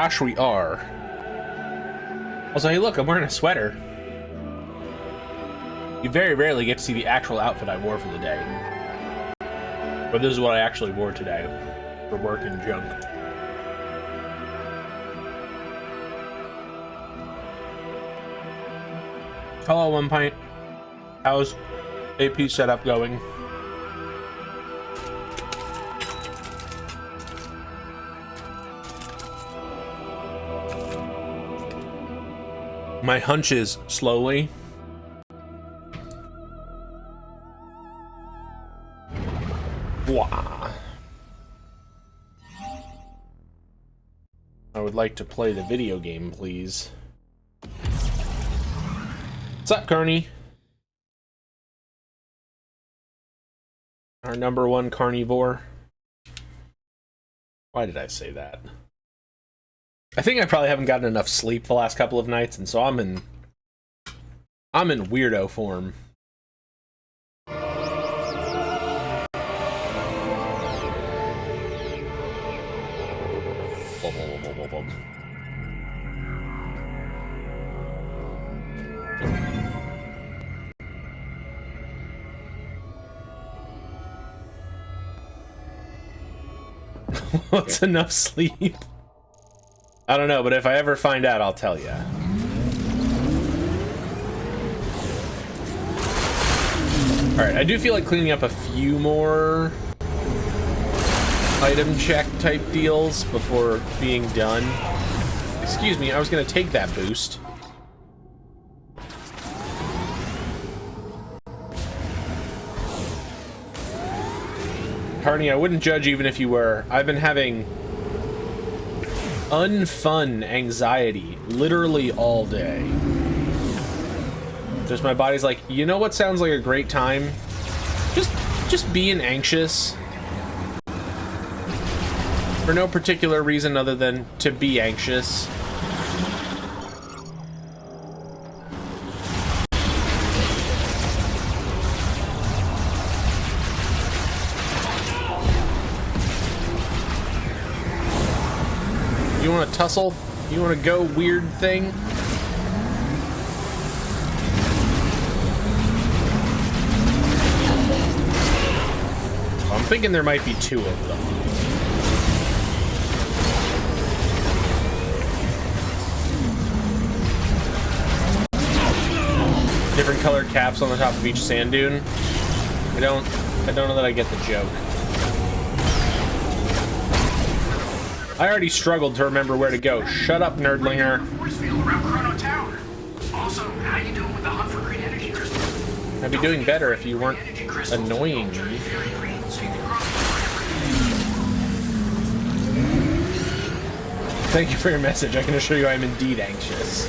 Gosh, we are. Also, hey, look, I'm wearing a sweater. You very rarely get to see the actual outfit I wore for the day. But this is what I actually wore today for work and junk. Hello, One Pint. How's AP setup going? My hunch is slowly. Wah. I would like to play the video game, please. What's up, Carney? Our #1 carnivore. Why did I say that? I think I probably haven't gotten enough sleep the last couple of nights, and so I'm in weirdo form. What's enough sleep? I don't know, but if I ever find out, I'll tell you. Alright, I do feel like cleaning up a few more item check type deals before being done. Excuse me, I was gonna take that boost. Carney, I wouldn't judge even if you were. I've been having unfun anxiety literally all day. Just my body's like, you know what sounds like a great time? Just being anxious. For no particular reason other than to be anxious. You want to tussle? You want to go weird thing? I'm thinking there might be 2 of them. Different colored caps on the top of each sand dune. I don't know that I get the joke. I already struggled to remember where to go. Shut up, nerdlinger. I'd be doing better if you weren't annoying me. Thank you for your message. I can assure you I am indeed anxious.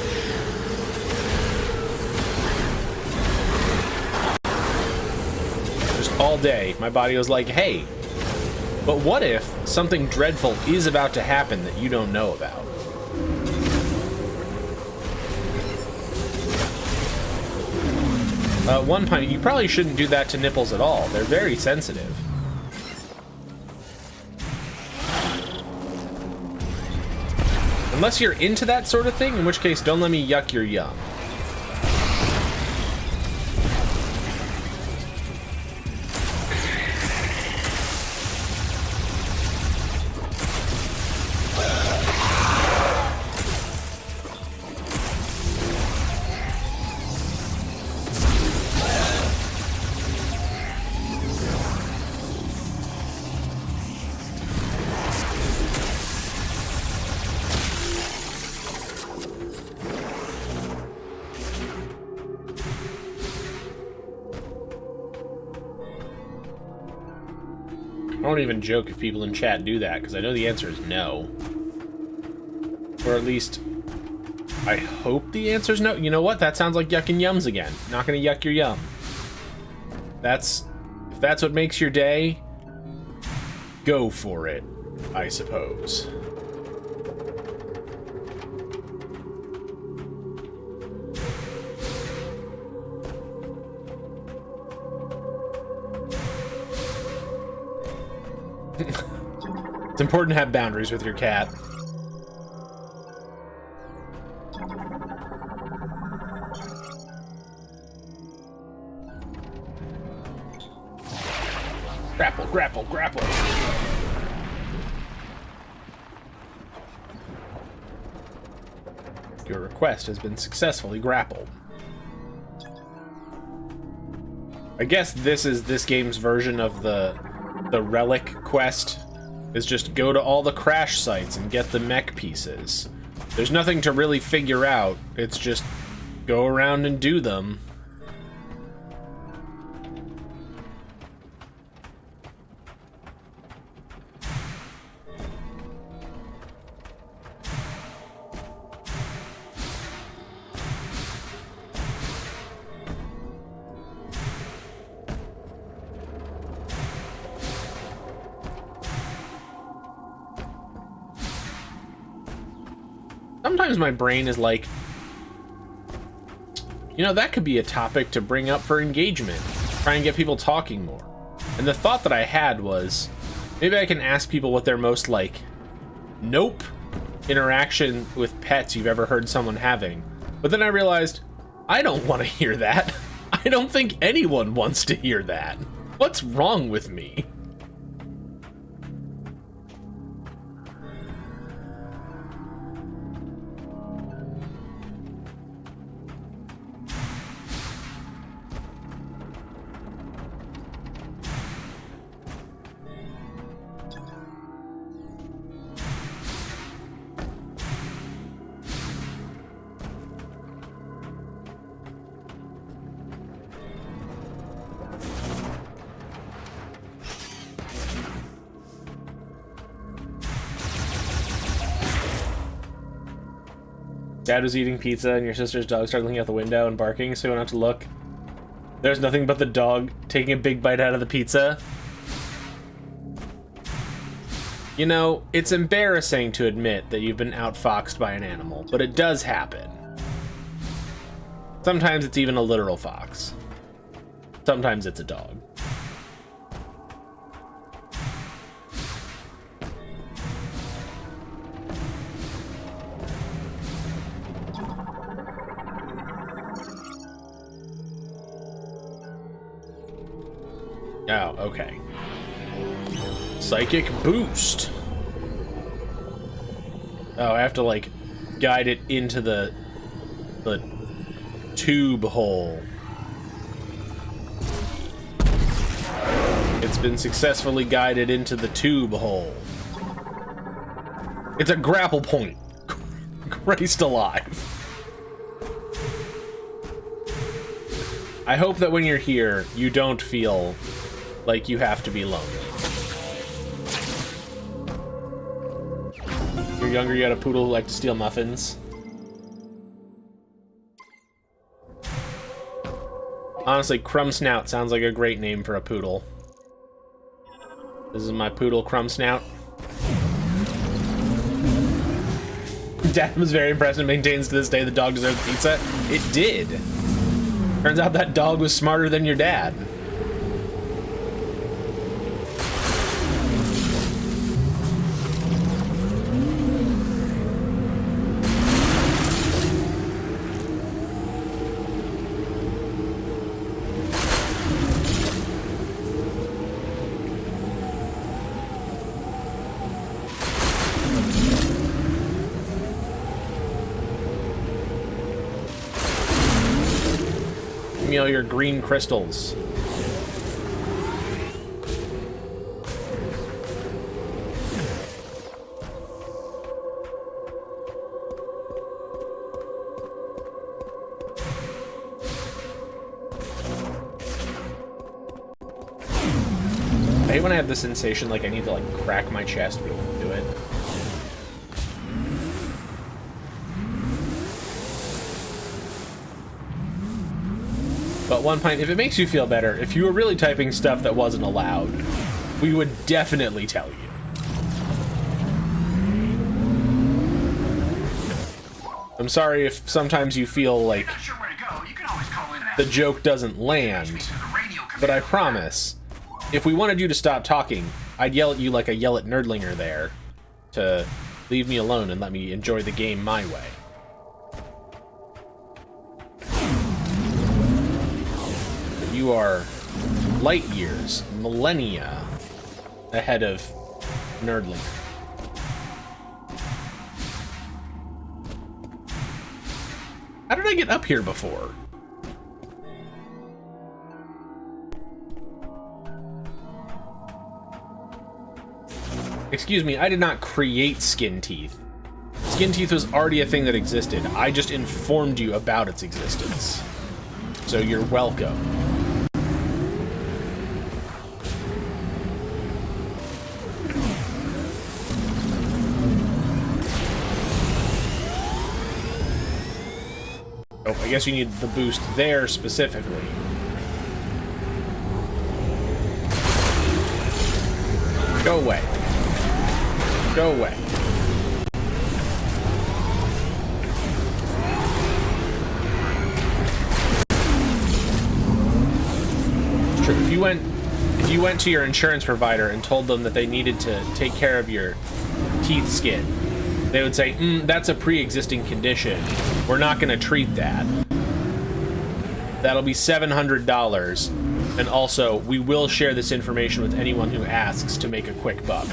Just all day, my body was like, hey, but what if something dreadful is about to happen that you don't know about? One Pint, you probably shouldn't do that to nipples at all. They're very sensitive. Unless you're into that sort of thing, in which case don't let me yuck your yum. I won't even joke if people in chat do that, because I know the answer is no. Or at least, I hope the answer is no. You know what? That sounds like yucking yums again. Not gonna yuck your yum. If that's what makes your day, go for it, I suppose. It's important to have boundaries with your cat. Grapple, grapple, grapple. Your request has been successfully grappled. I guess this is this game's version of the relic quest, is just go to all the crash sites and get the mech pieces. There's nothing to really figure out, it's just go around and do them. Sometimes my brain is like, you know, that could be a topic to bring up for engagement. Try and get people talking more. And the thought that I had was, maybe I can ask people what their most, like, nope interaction with pets you've ever heard someone having. But then I realized, I don't want to hear that. I don't think anyone wants to hear that. What's wrong with me? Dad was eating pizza and your sister's dog started looking out the window and barking, so you went out to look. There's nothing but the dog taking a big bite out of the pizza. You know, it's embarrassing to admit that you've been outfoxed by an animal, but it does happen. Sometimes it's even a literal fox. Sometimes it's a dog. Oh, okay. Psychic boost. Oh, I have to, like, guide it into the tube hole. It's been successfully guided into the tube hole. It's a grapple point. Christ alive. I hope that when you're here, you don't feel like you have to be lonely. You're younger, you had a poodle who liked to steal muffins. Honestly, Crumb Snout sounds like a great name for a poodle. This is my poodle, Crumb Snout. Dad was very impressed and maintains to this day the dog deserved pizza. It did. Turns out that dog was smarter than your dad. Give me all your green crystals. I hate when I have the sensation like I need to like crack my chest to be able to do it. But one point, if it makes you feel better, if you were really typing stuff that wasn't allowed, we would definitely tell you. I'm sorry if sometimes you feel like the joke doesn't land, but I promise, if we wanted you to stop talking, I'd yell at you like I yell at Nerdlinger there, to leave me alone and let me enjoy the game my way. you are light years, millennia ahead of Nerdling. How did I get up here before? Excuse me, I did not create Skin Teeth. Skin Teeth was already a thing that existed. I just informed you about its existence. So you're welcome. Oh, I guess you need the boost there specifically. Go away. Go away. It's true. If you went to your insurance provider and told them that they needed to take care of your teeth skin, they would say, that's a pre-existing condition. We're not going to treat that. That'll be $700. And also, we will share this information with anyone who asks to make a quick buck.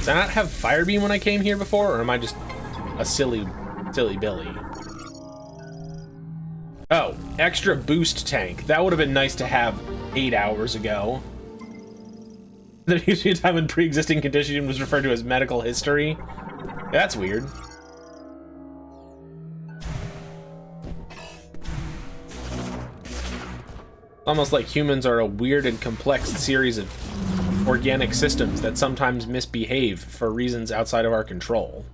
Did I not have Fire Beam when I came here before, or am I just a silly Billy? Oh, extra boost tank. That would have been nice to have 8 hours ago. The usually time when pre-existing condition was referred to as medical history. That's weird. Almost like humans are a weird and complex series of organic systems that sometimes misbehave for reasons outside of our control.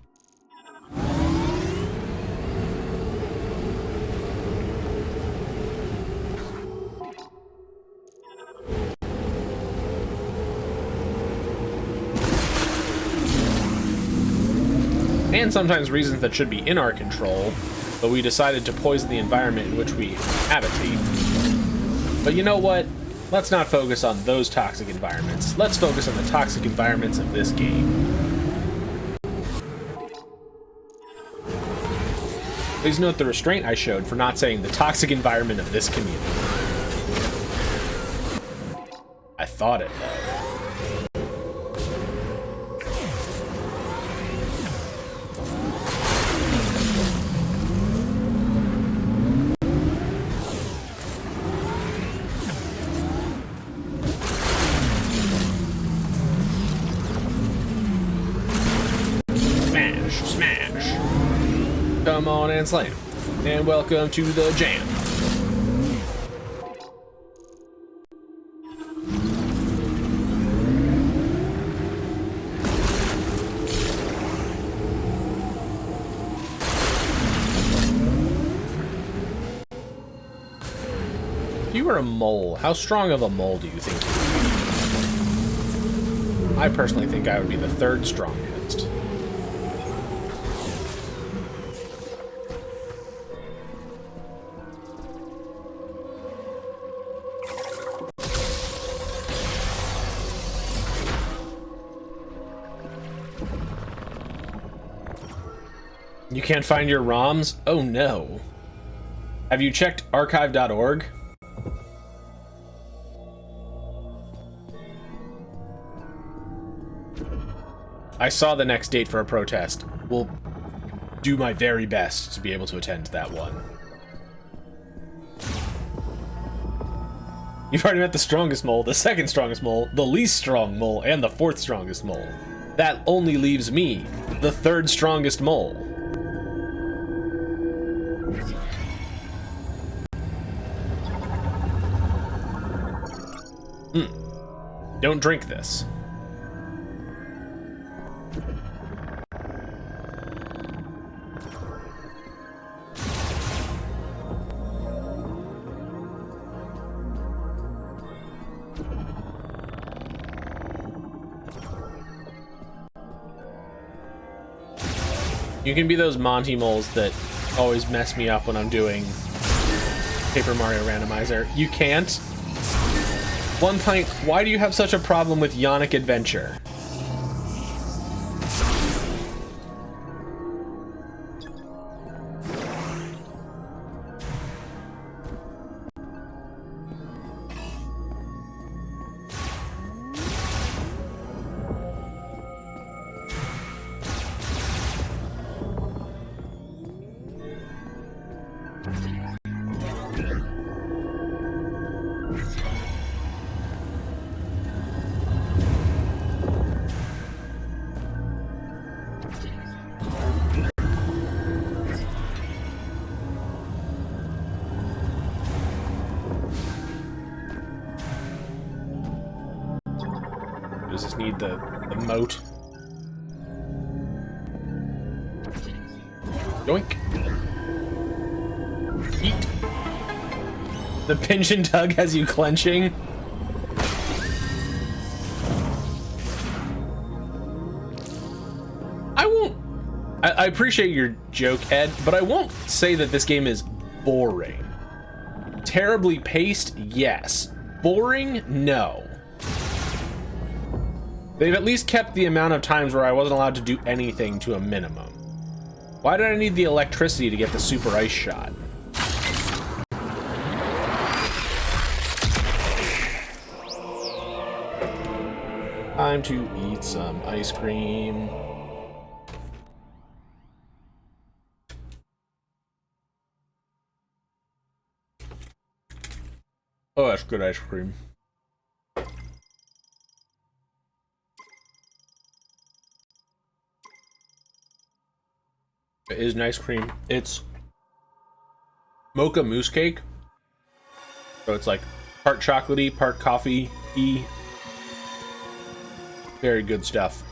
And sometimes reasons that should be in our control, but we decided to poison the environment in which we habitate. But you know what? Let's not focus on those toxic environments. Let's focus on the toxic environments of this game. Please note the restraint I showed for not saying the toxic environment of this community. I thought it, though. Come on and slam. And welcome to the jam. If you were a mole, how strong of a mole do you think you would be? I personally think I would be the third strongest. You can't find your ROMs? Oh no. Have you checked archive.org? I saw the next date for a protest. Will do my very best to be able to attend that one. You've already met the strongest mole, the second strongest mole, the least strong mole, and the fourth strongest mole. That only leaves me, the third strongest mole. Don't drink this. You can be those Monty moles that always mess me up when I'm doing Paper Mario Randomizer. You can't. One Pint, why do you have such a problem with Yonic Adventure? Does this need the moat? Yoink. Eat. The pinch and tug has you clenching. I appreciate your joke, Ed, but I won't say that this game is boring. Terribly paced, yes. Boring, no. They've at least kept the amount of times where I wasn't allowed to do anything to a minimum. Why did I need the electricity to get the super ice shot? Time to eat some ice cream. Oh, that's good ice cream. It is an ice cream. It's mocha mousse cake. So it's like part chocolatey, part coffee-y. Very good stuff.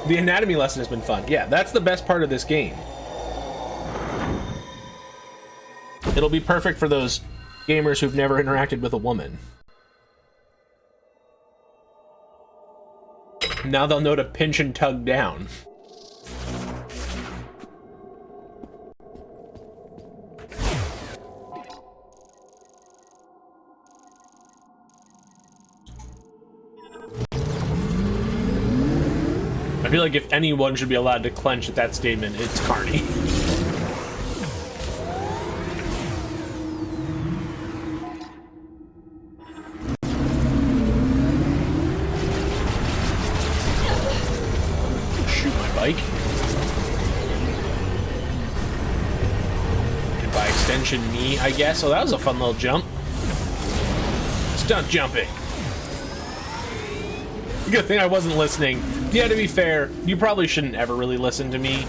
The anatomy lesson has been fun. Yeah, that's the best part of this game. It'll be perfect for those gamers who've never interacted with a woman. Now they'll know to pinch and tug down. I feel like if anyone should be allowed to clench at that statement, it's Carney. Shoot my bike. And by extension, me, I guess. Oh, that was a fun little jump. Stunt jumping. Good thing I wasn't listening. Yeah, to be fair, you probably shouldn't ever really listen to me.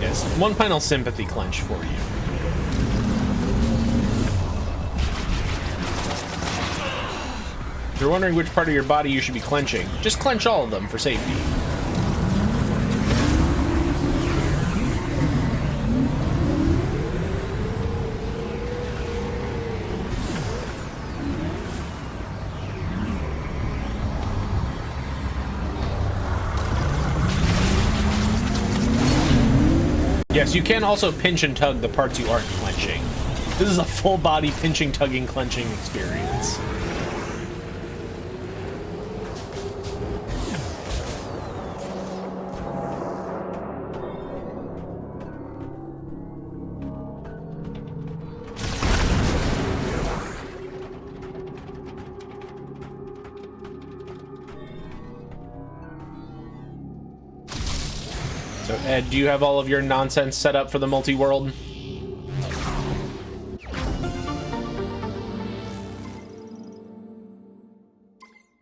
Yes, one final sympathy clench for you. If you're wondering which part of your body you should be clenching, just clench all of them for safety. Yes, you can also pinch and tug the parts you aren't clenching. This is a full body pinching, tugging, clenching experience. So, Ed, do you have all of your nonsense set up for the multi-world?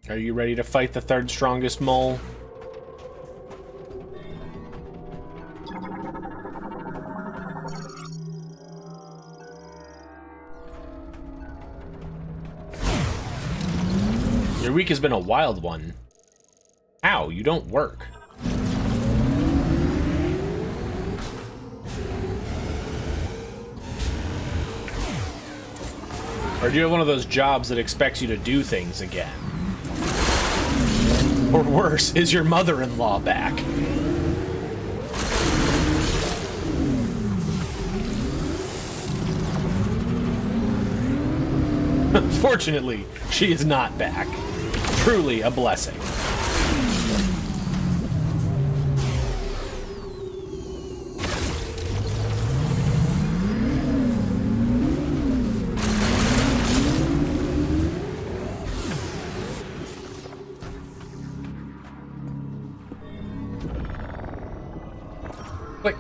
Are you ready to fight the third strongest mole? Your week has been a wild one. Ow, you don't work. Or do you have one of those jobs that expects you to do things again? Or worse, is your mother-in-law back? Fortunately, she is not back. Truly a blessing. Click.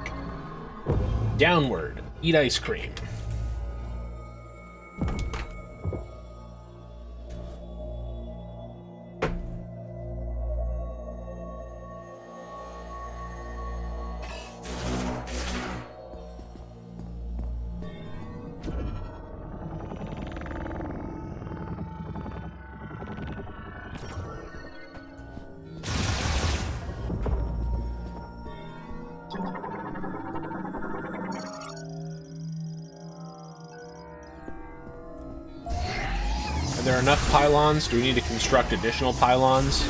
Downward. Eat ice cream. Are there enough pylons? Do we need to construct additional pylons?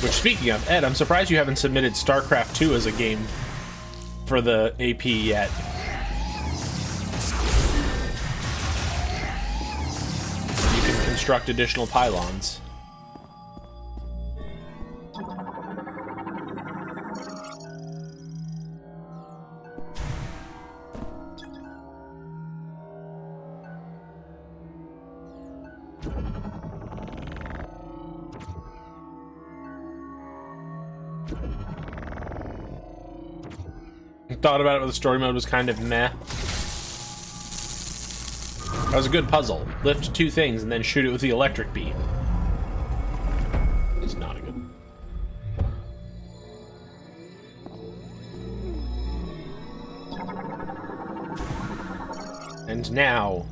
Which, speaking of, Ed, I'm surprised you haven't submitted StarCraft 2 as a game for the AP yet. You can construct additional pylons. Thought about it, but the story mode was kind of meh. That was a good puzzle. Lift two things and then shoot it with the electric beam. It's not a good. And now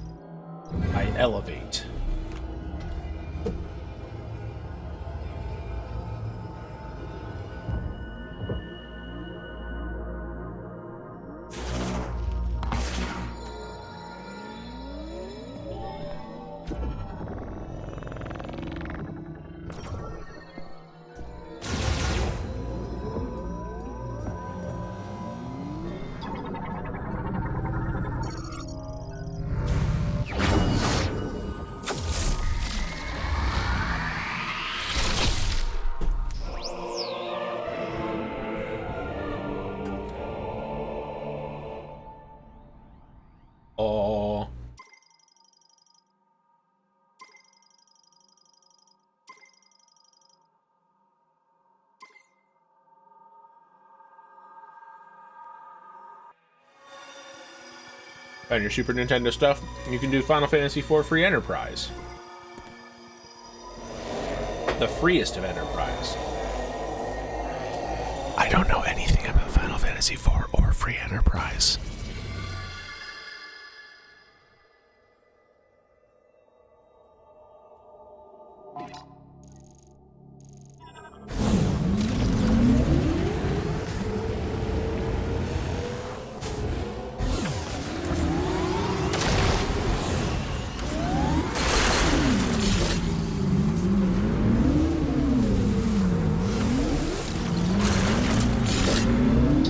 I elevate. Oh. On your Super Nintendo stuff, you can do Final Fantasy IV Free Enterprise. The freest of Enterprise. I don't know anything about Final Fantasy IV or Free Enterprise.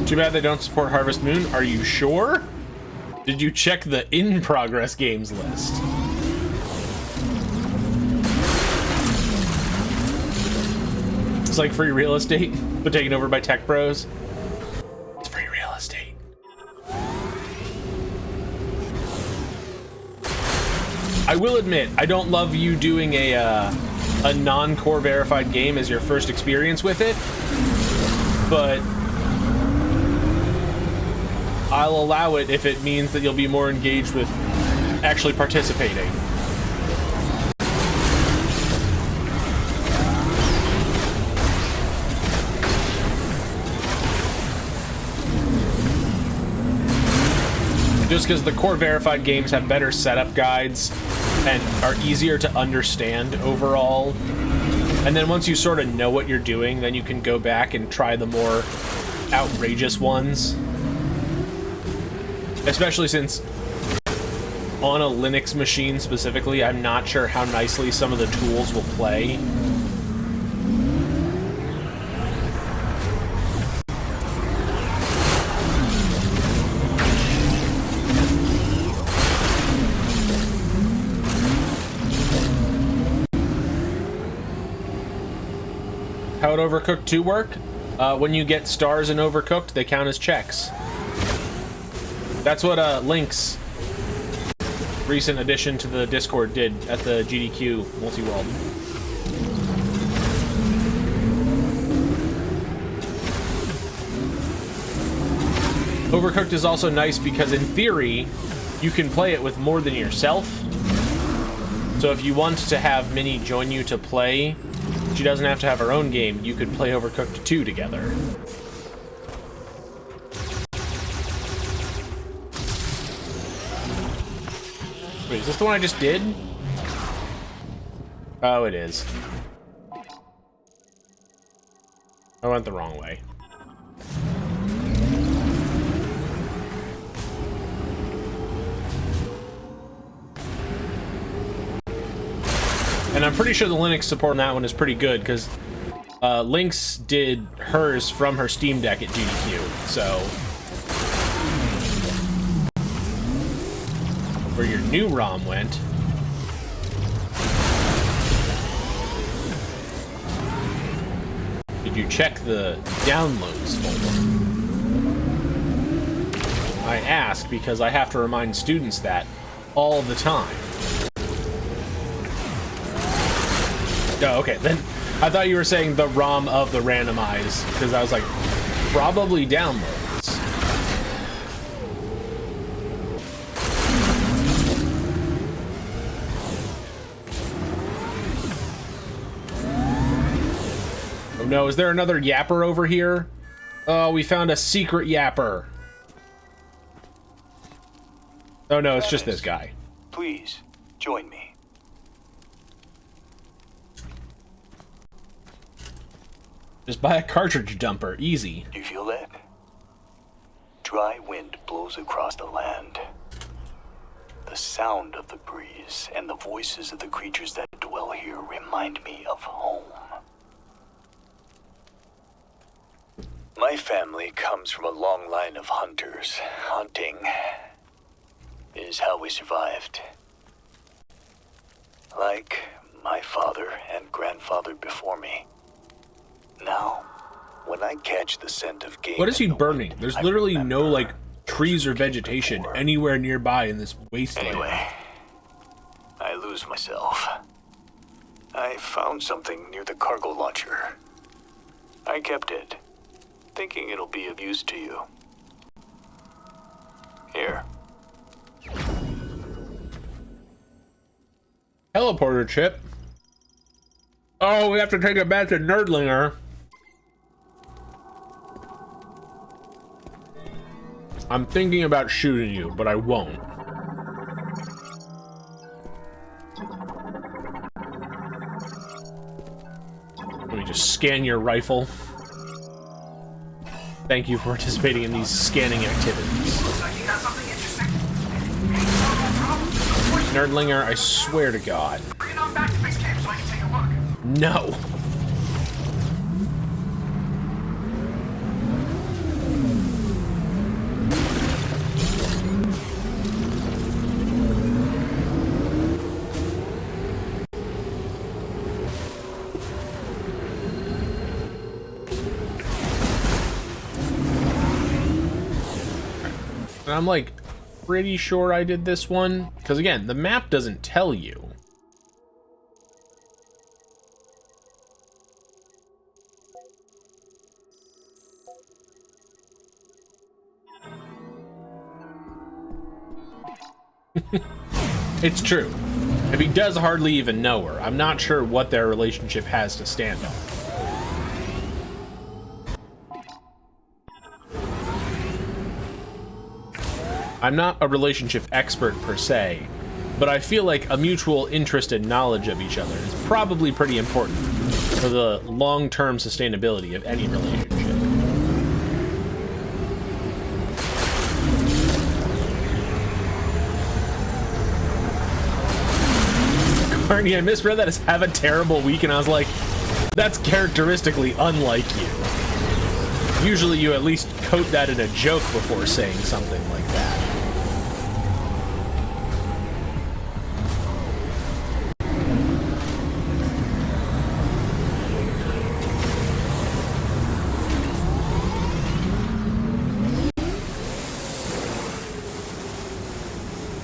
Too bad they don't support Harvest Moon. Are you sure? Did you check the in-progress games list? It's like free real estate, but taken over by tech bros. It's free real estate. I will admit, I don't love you doing a non-core verified game as your first experience with it, but I'll allow it if it means that you'll be more engaged with actually participating. Just because the core verified games have better setup guides and are easier to understand overall. And then once you sort of know what you're doing, then you can go back and try the more outrageous ones. Especially since on a Linux machine specifically, I'm not sure how nicely some of the tools will play. How would Overcooked 2 work? When you get stars in Overcooked, they count as checks. That's what Link's recent addition to the Discord did at the GDQ multi-world. Overcooked is also nice because in theory, you can play it with more than yourself. So if you want to have Minnie join you to play, she doesn't have to have her own game, you could play Overcooked 2 together. Wait, is this the one I just did? Oh, it is. I went the wrong way. And I'm pretty sure the Linux support on that one is pretty good, because Lynx did hers from her Steam Deck at GDQ, so... Where your new ROM went... Did you check the downloads folder? I ask because I have to remind students that all the time. Oh, okay, then I thought you were saying the ROM of the randomize, because I was like, probably downloads. Oh no, is there another yapper over here? Oh, we found a secret yapper. Oh no, it's just this guy. Please, join me. Just buy a cartridge dumper, easy. Do you feel that? Dry wind blows across the land. The sound of the breeze and the voices of the creatures that dwell here remind me of home. My family comes from a long line of hunters. Hunting is how we survived. Like my father and grandfather before me. Now, when I catch the scent of game... What is he burning? There's literally no, like, trees or vegetation anywhere nearby in this wasteland. Anyway, I lose myself. I found something near the cargo launcher. I kept it, thinking it'll be of use to you. Here. Teleporter chip. Oh, we have to take it back to Nerdlinger. I'm thinking about shooting you, but I won't. Let me just scan your rifle. Thank you for participating in these scanning activities. Nerdlinger, I swear to God. No. And I'm like pretty sure I did this one, because again, the map doesn't tell you. It's true. If he does hardly even know her, I'm not sure what their relationship has to stand on. I'm not a relationship expert per se, but I feel like a mutual interest and knowledge of each other is probably pretty important for the long-term sustainability of any relationship. Arnie, I misread that as have a terrible week, and I was like, that's characteristically unlike you. Usually you at least coat that in a joke before saying something like that.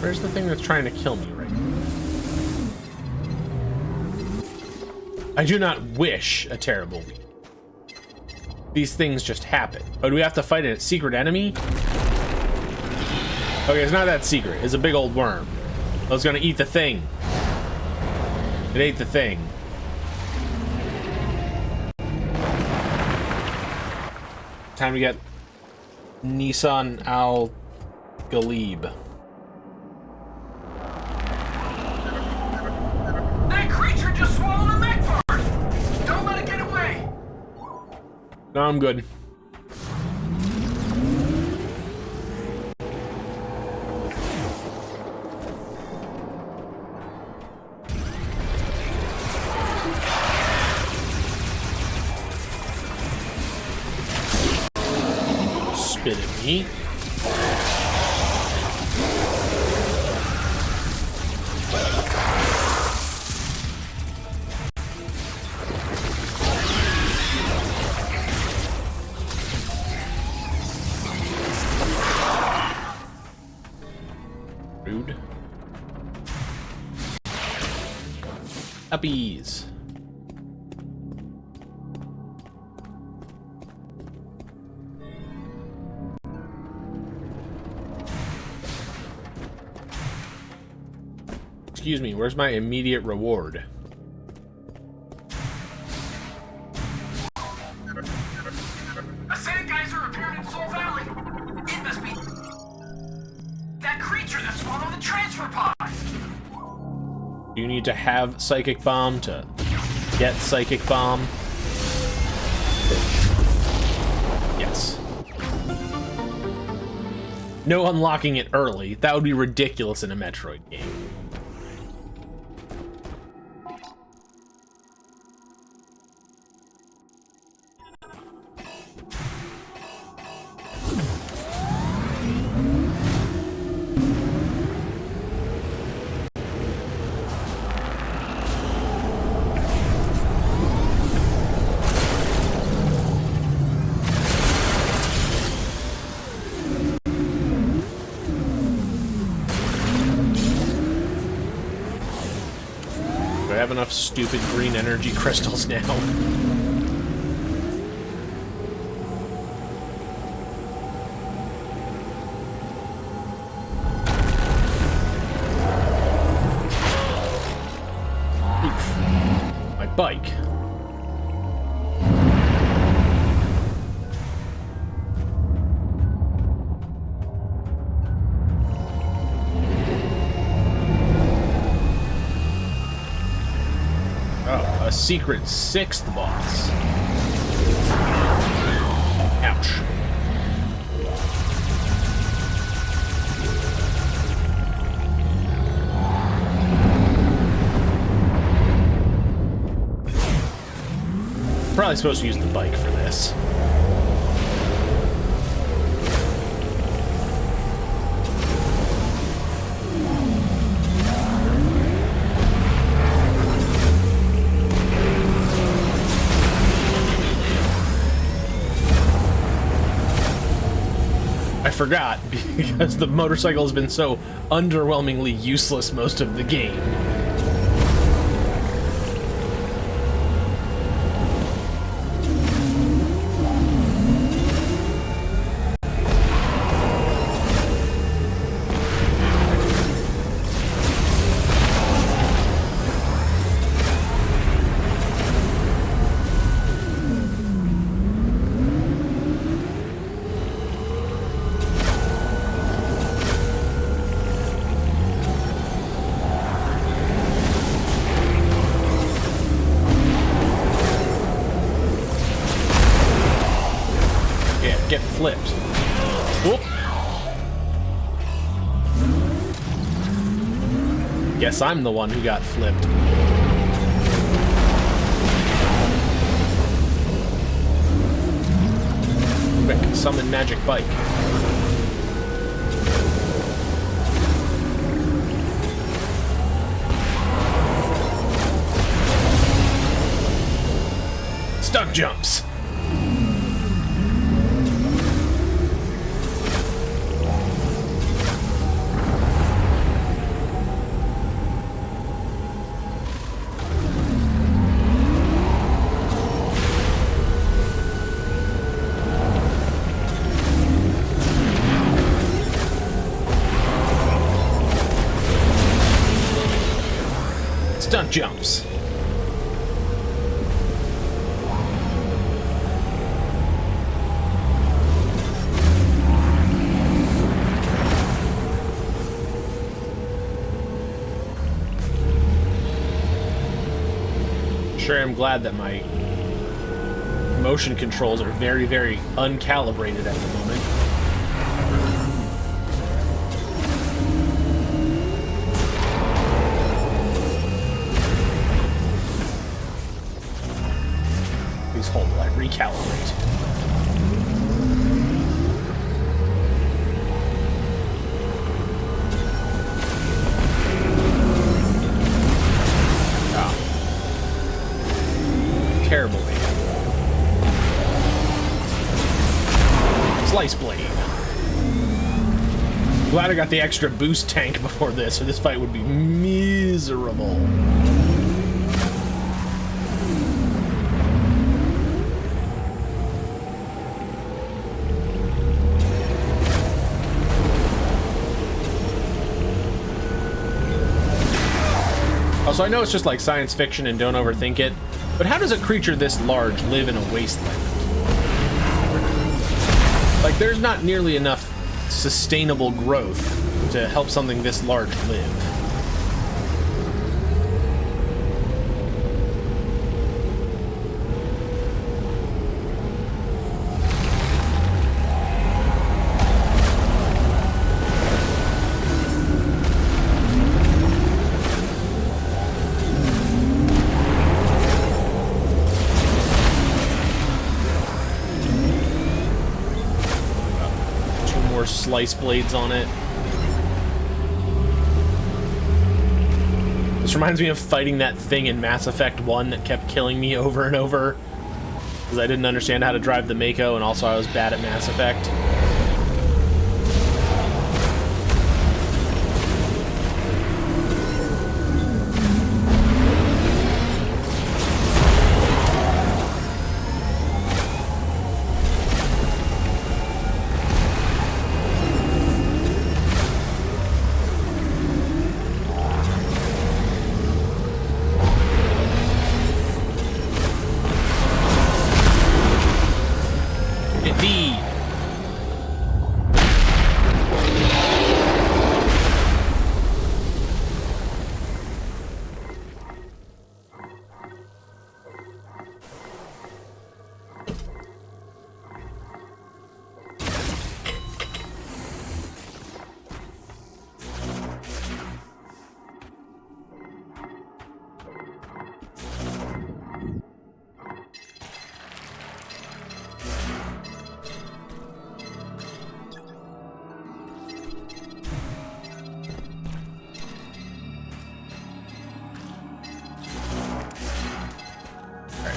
Where's the thing that's trying to kill me right now? I do not wish a terrible week. These things just happen. Oh, do we have to fight a secret enemy? Okay, it's not that secret. It's a big old worm. I was gonna eat the thing. It ate the thing. Time to get Nissan Al Galib. That creature just swallowed a Metroid! Don't let it get away! No, I'm good. Spit at me. Rude. Uppies. Excuse me, where's my immediate reward? A sand geyser appeared in Soul Valley. It must be that creature that swallowed the transfer pods. Do you need to have Psychic Bomb to get Psychic Bomb? Yes. No unlocking it early. That would be ridiculous in a Metroid game. Do I have enough stupid green energy crystals now? Oof. My bike. Oh, a secret sixth boss. Ouch. Probably supposed to use the bike for this. I forgot because the motorcycle has been so underwhelmingly useless most of the game. Get flipped. Whoop. Guess I'm the one who got flipped. Quick, summon magic bike. Stuck jumps. Stunt jumps. Sure, I'm glad that my motion controls are very, very uncalibrated at the moment. Please hold while I recalibrate. Terrible aim. Slice blade. Glad I got the extra boost tank before this, or this fight would be miserable. Also, I know it's just like science fiction and don't overthink it, but how does a creature this large live in a wasteland? Like, there's not nearly enough sustainable growth to help something this large live. Slice blades on it. This reminds me of fighting that thing in Mass Effect 1 that kept killing me over and over because I didn't understand how to drive the Mako, and also I was bad at Mass Effect.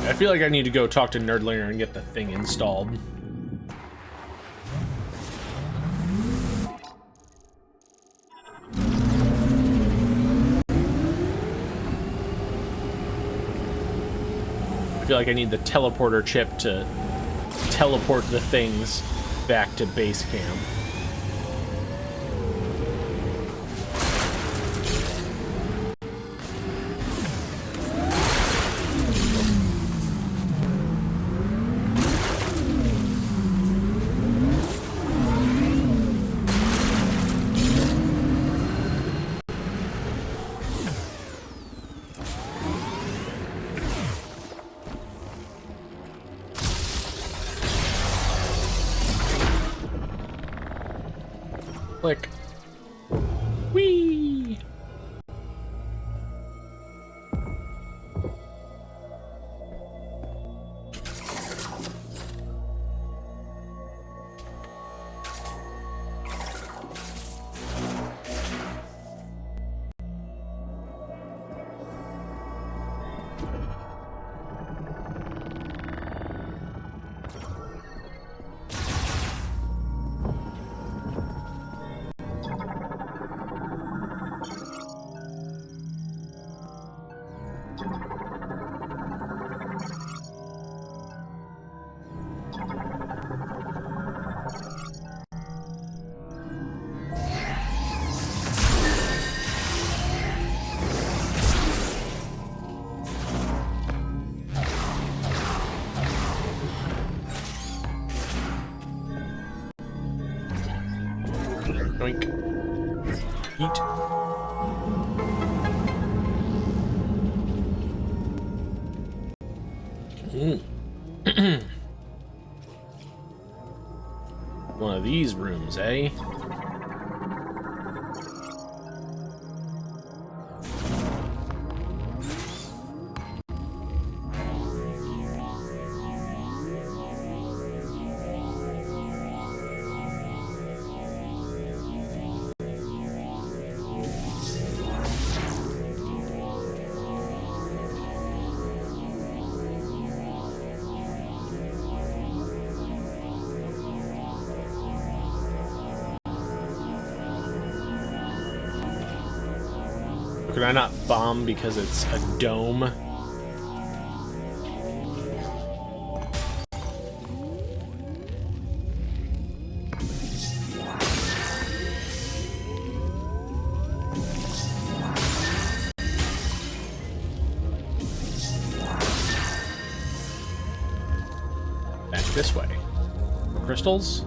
I feel like I need to go talk to Nerdlinger and get the thing installed. I feel like I need the teleporter chip to teleport the things back to base camp. Click. Whee! Doink. Eat. One of these rooms, eh? Could I not bomb because it's a dome? Back this way. Crystals?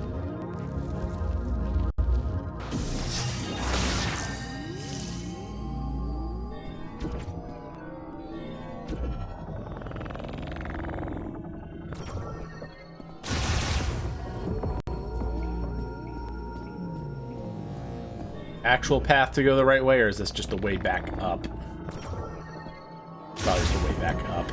Actual path to go the right way, or is this just the way back up? Probably just the way back up.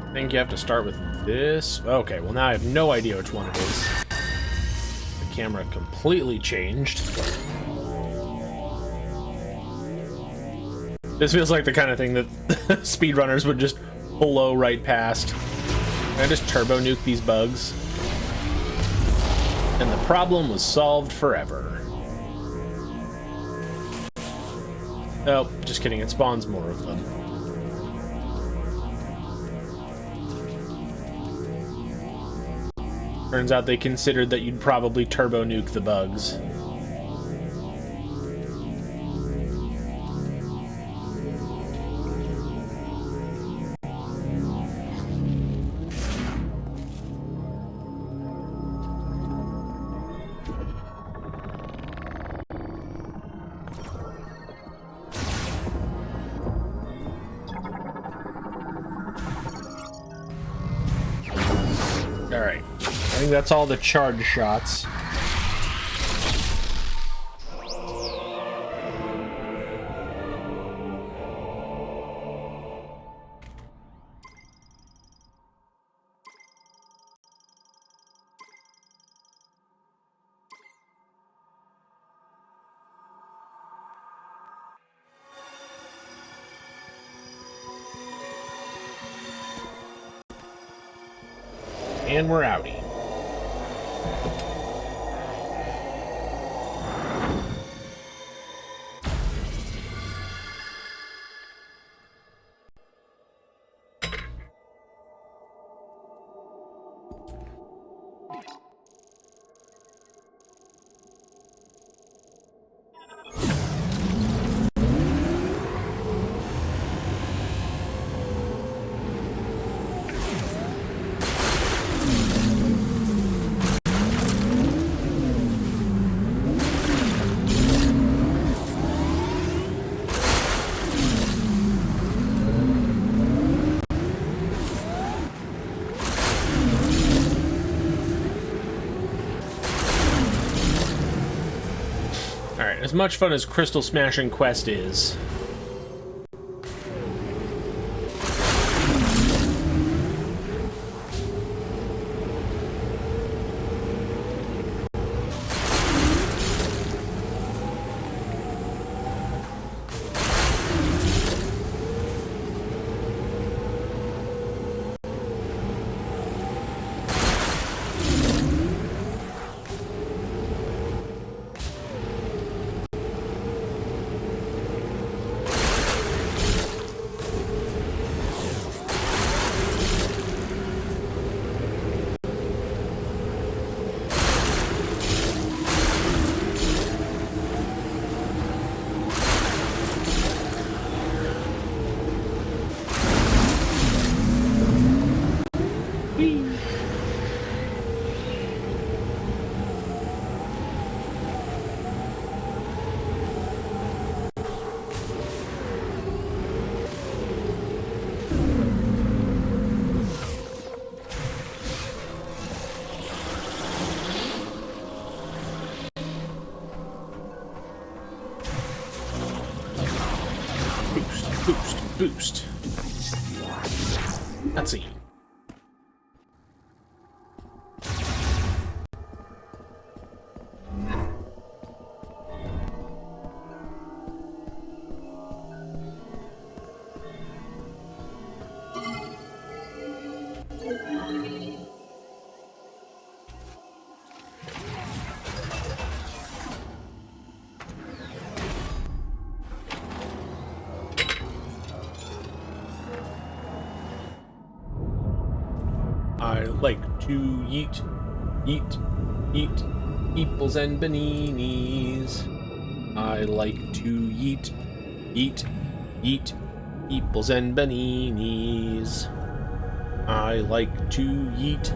I think you have to start with this. Okay, well now I have no idea which one it is. The camera completely changed. This feels like the kind of thing that speedrunners would just blow right past. Can I just turbo nuke these bugs? And the problem was solved forever. Oh, just kidding, it spawns more of them. Turns out they considered that you'd probably turbo nuke the bugs. Alright. I think that's all the charge shots. And we're outie. As much fun as Crystal Smashing Quest is, boost. Cutscene. I like to eat eeples and baninis. I like to eat eeples and baninis. I like to eat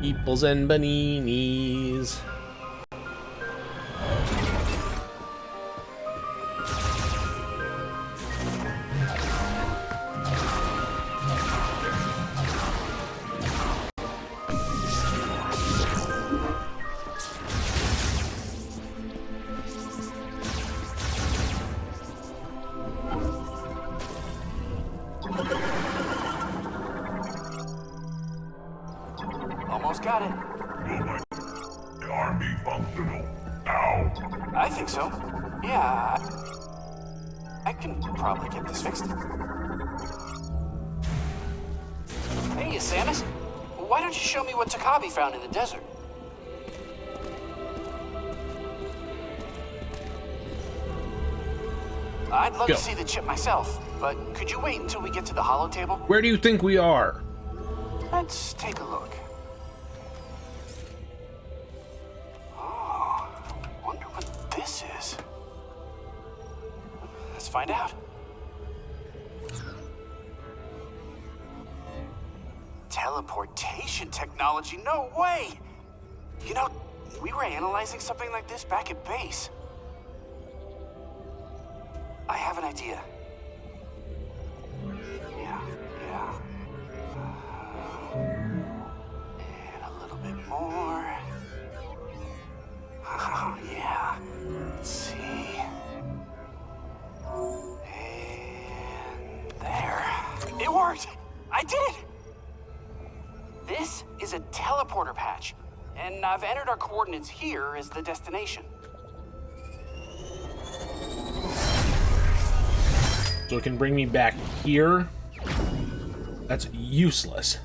eeples and baninis. Almost got it. The army functional now. I think so. Yeah. I can probably get this fixed. Hey, Samus. Why don't you show me what Takabi found in the desert? I'd love Go. to see the chip myself, but could you wait until we get to the holo table? Where do you think we are? Let's take a look. Oh, I wonder what this is. Let's find out. Teleportation technology? No way! You know, we were analyzing something like this back at base. I have an idea. Yeah. And a little bit more. Oh, yeah. Let's see. And there. It worked! I did it! This is a teleporter patch, and I've entered our coordinates here as the destination. So it can bring me back here? That's useless.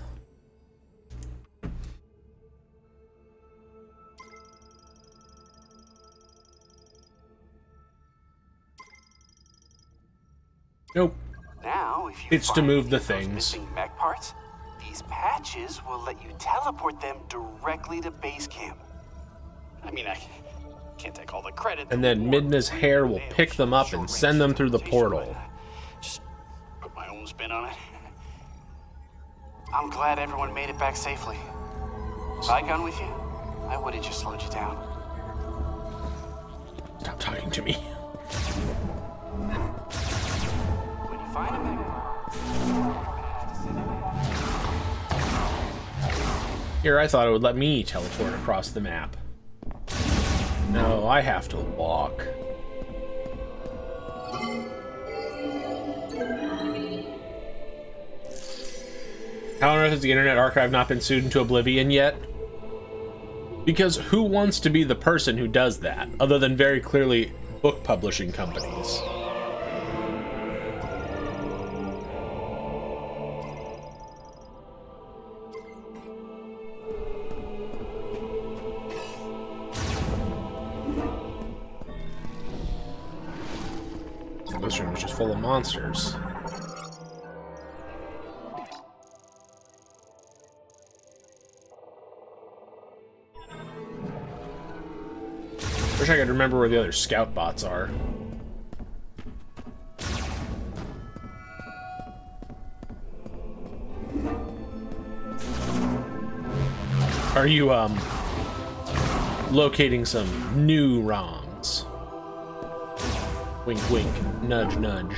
Nope. Now, if you It's to find move the any of those things. missing mech parts, these patches will let you teleport them directly to base camp. I mean, I can't take all the credit. And then Midna's hair will pick them up and send them through the portal. Just put my own spin on it. I'm glad everyone made it back safely. If I'd gone with you, I would have just slowed you down. Stop talking to me. When you find a mech, Here, I thought it would let me teleport across the map. No, I have to walk. How on earth has the Internet Archive not been sued into oblivion yet? Because who wants to be the person who does that, other than very clearly book publishing companies? This room is just full of monsters. Wish I could remember where the other scout bots are. Are you, locating some new ROMs? Wink, wink, nudge, nudge.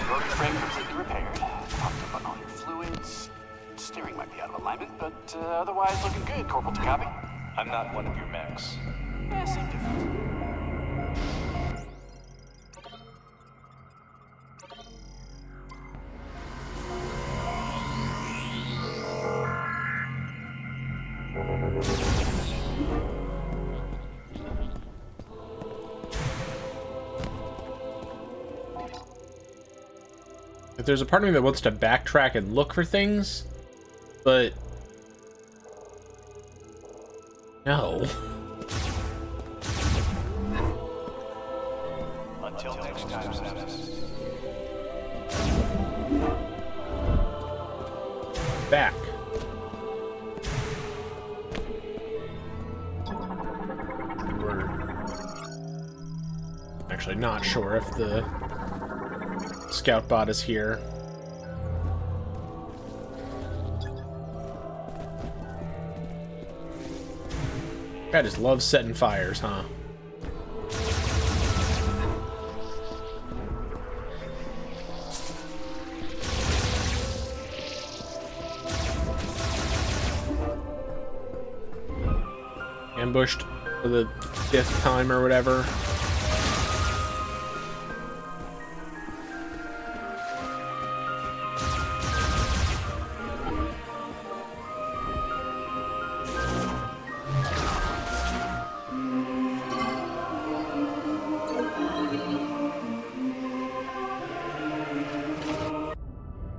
Rotor frame completely repaired. Topped up on all your fluids. Steering might be out of alignment, but otherwise looking good, Corporal Takabi. I'm not one of your mechs. Yeah, same difference. If there's a part of me that wants to backtrack and look for things, but no. Until next time, Samus. Back. We're actually not sure if the scout bot is here. I just love setting fires, huh? Ambushed for the 5th time or whatever.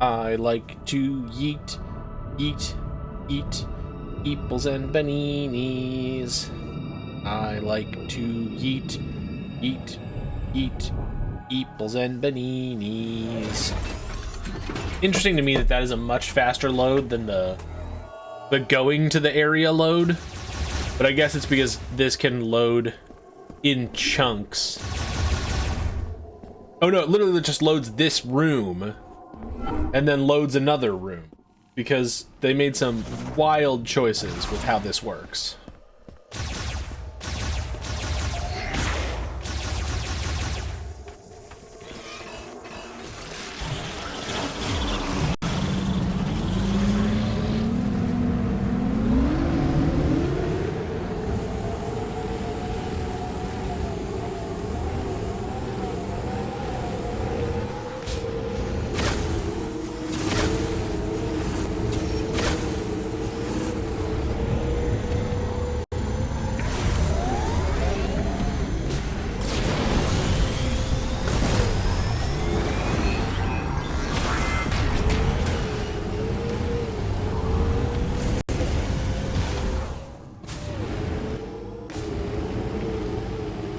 I like to yeet, eat, eeples and baninis. I like to eat, eeples and baninis. Interesting to me that that is a much faster load than the going to the area load, but I guess it's because this can load in chunks. Oh no, it literally just loads this room and then loads another room, because they made some wild choices with how this works.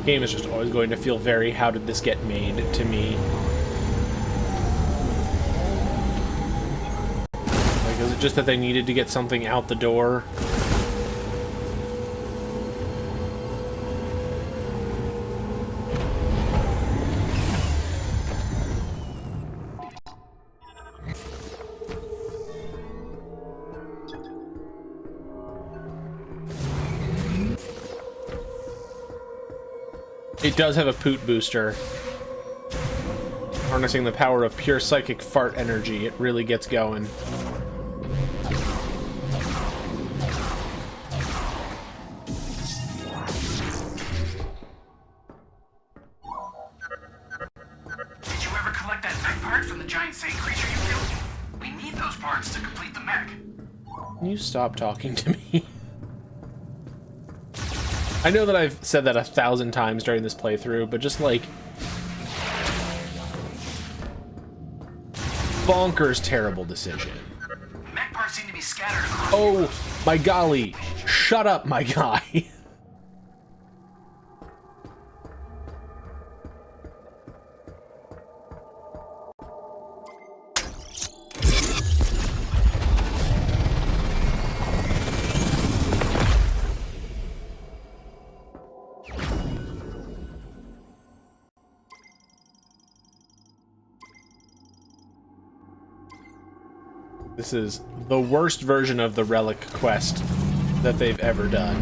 Game is just always going to feel very how did this get made to me. Like, is it just that they needed to get something out the door? It does have a poot booster. Harnessing the power of pure psychic fart energy, it really gets going. Did you ever collect that mech part from the giant sand creature you killed? We need those parts to complete the mech. Can you stop talking to me? I know that I've said that 1,000 times during this playthrough, but just like bonkers terrible decision. Mech parts seem to be scattered across. Oh my golly, shut up my guy. This is the worst version of the relic quest that they've ever done.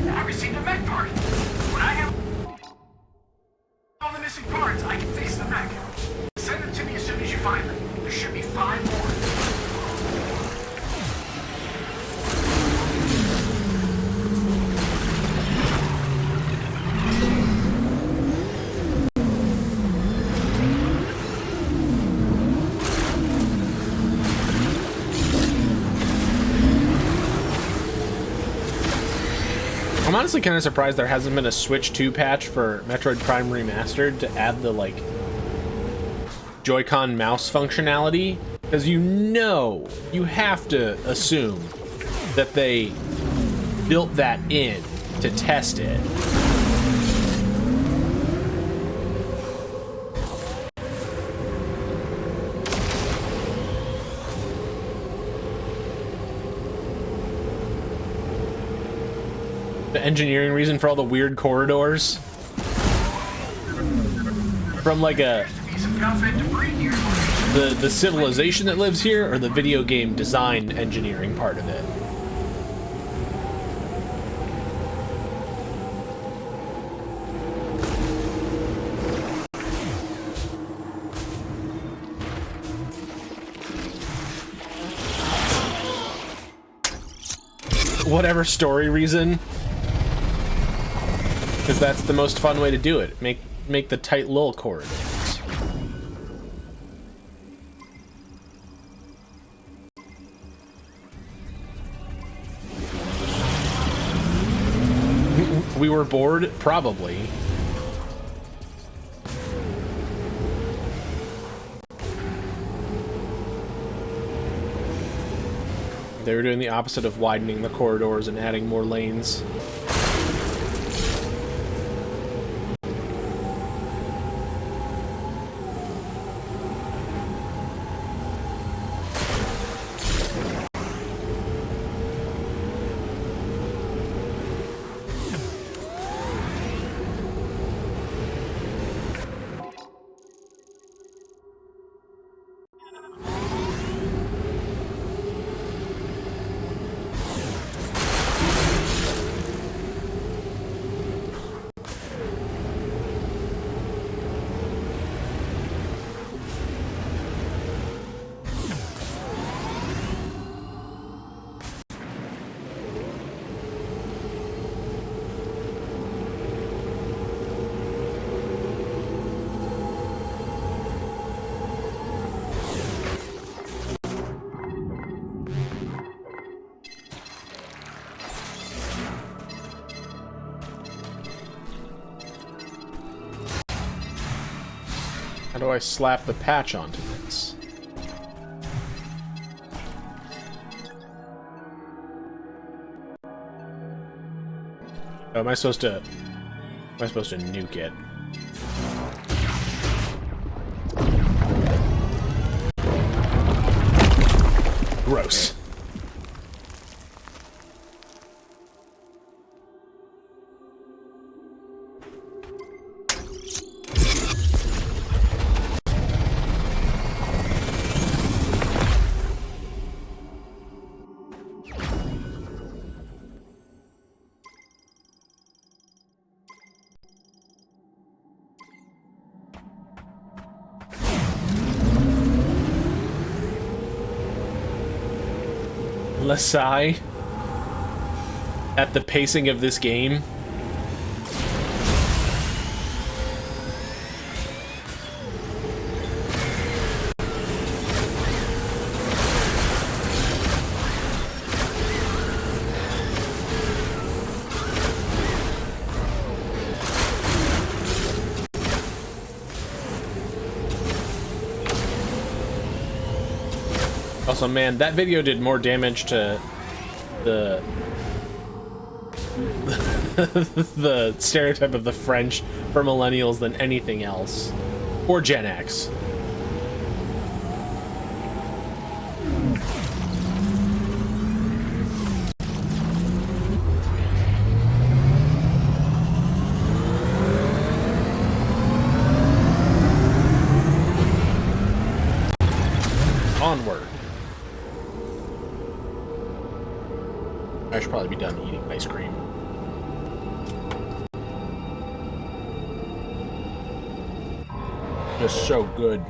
I received a mech part. When I have all the missing parts, I can fix the mech. Send them to me as soon as you find them. There should be 5 more. I'm honestly kind of surprised there hasn't been a Switch 2 patch for Metroid Prime Remastered to add the, like, Joy-Con mouse functionality, because you have to assume that they built that in to test it. The engineering reason for all the weird corridors from like the civilization that lives here, or the video game design engineering part of it. Whatever story reason, because that's the most fun way to do it. Make the tight little corridors. We were bored, probably. They were doing the opposite of widening the corridors and adding more lanes. How do I slap the patch onto this? Oh, am I supposed to nuke it? Gross. Lasai at the pacing of this game. Also, man, that video did more damage to the the stereotype of the French for millennials than anything else, or Gen X. Onward. I should probably be done eating ice cream. Just so good.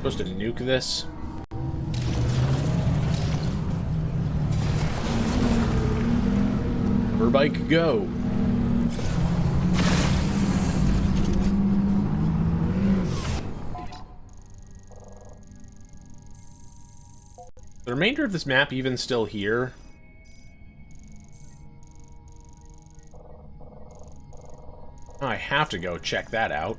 Supposed to nuke this? Bike, go. The remainder of this map even still here? Oh, I have to go check that out.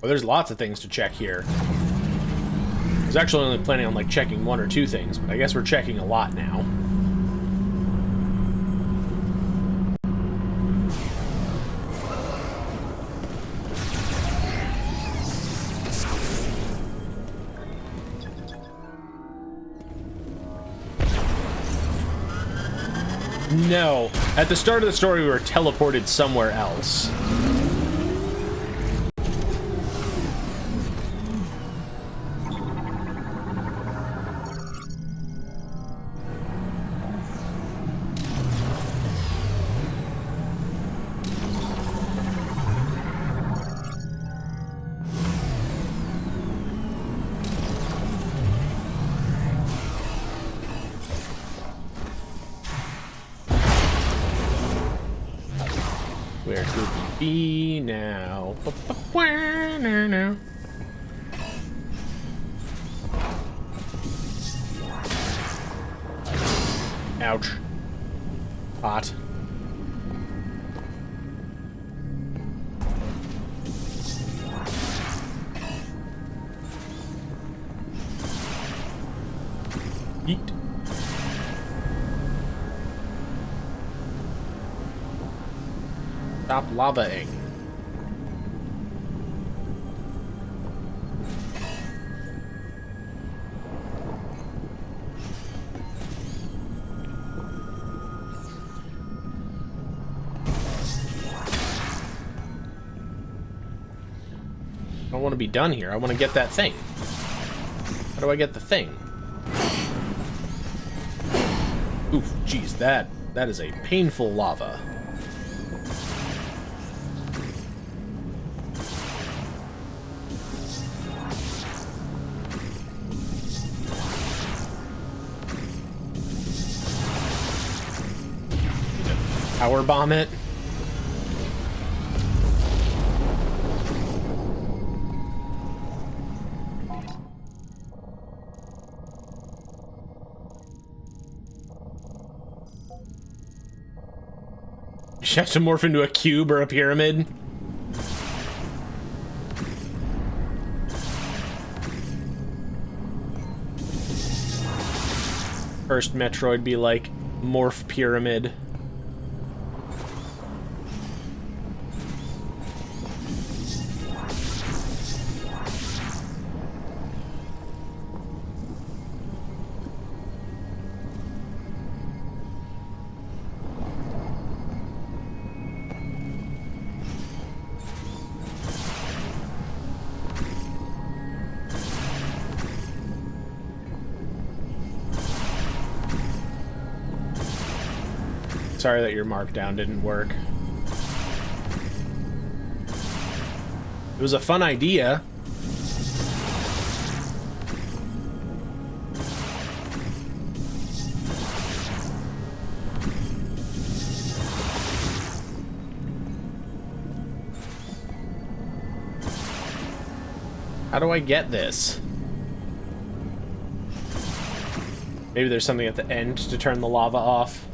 Well, there's lots of things to check here. I was actually only planning on, like, checking 1 or 2 things, but I guess we're checking a lot now. No. At the start of the story, we were teleported somewhere else. Where could we be now? Ouch. Hot. Eat. Stop lavaing. I don't want to be done here. I want to get that thing. How do I get the thing? Oof, geez, that is a painful lava. Power bomb it. You have to morph into a cube or a pyramid. First Metroid be like morph pyramid. Sorry that your markdown didn't work. It was a fun idea. How do I get this? Maybe there's something at the end to turn the lava off.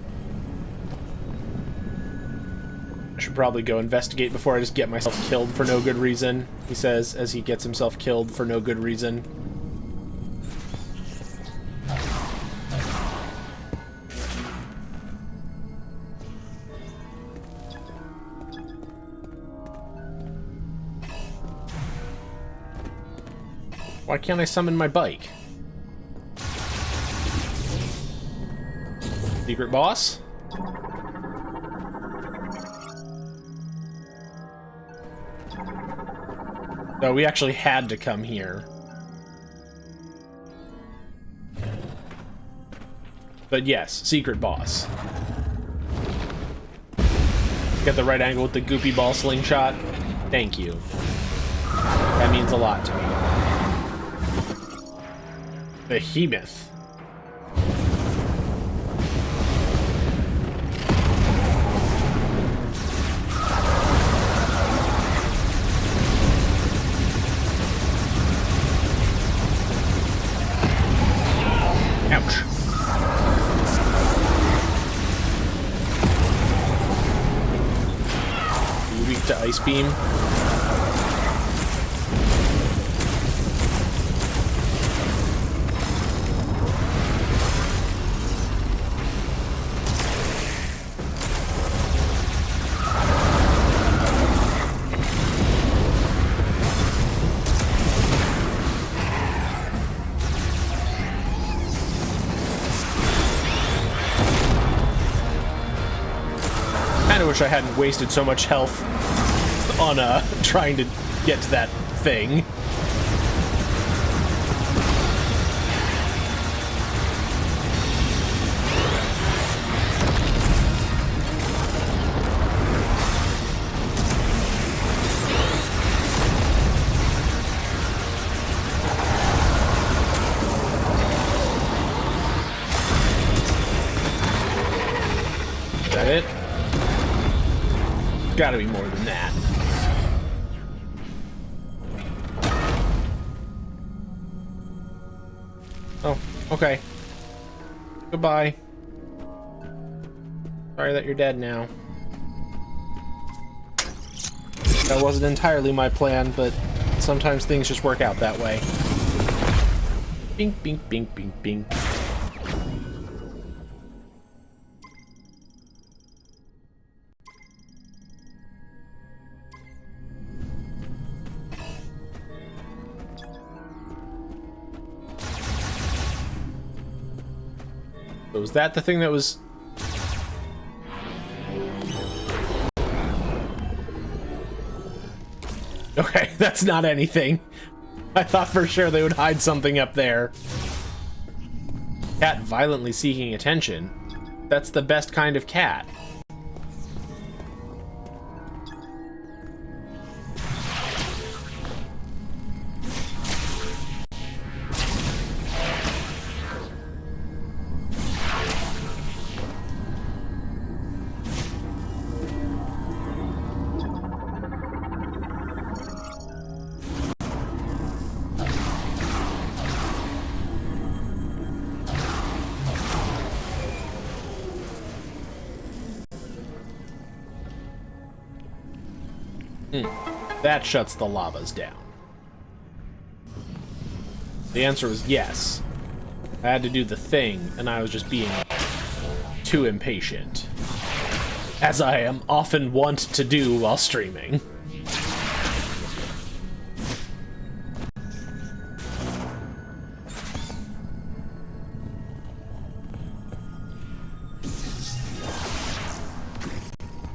I should probably go investigate before I just get myself killed for no good reason, he says, as he gets himself killed for no good reason. Why can't I summon my bike? Secret boss? No, we actually had to come here. But yes, secret boss. Get the right angle with the goopy ball slingshot. Thank you. That means a lot to me. Behemoth. Ouch. You weak to ice beam? I wish I hadn't wasted so much health on trying to get to that thing. Is that it? Gotta be more than that. Oh, okay. Goodbye. Sorry that you're dead now. That wasn't entirely my plan, but sometimes things just work out that way. Bing, bing, bing, bing, bing. So was that the thing that was... Okay, that's not anything. I thought for sure they would hide something up there. Cat violently seeking attention. That's the best kind of cat. That shuts the lavas down. The answer was yes. I had to do the thing, and I was just being too impatient. As I am often wont to do while streaming.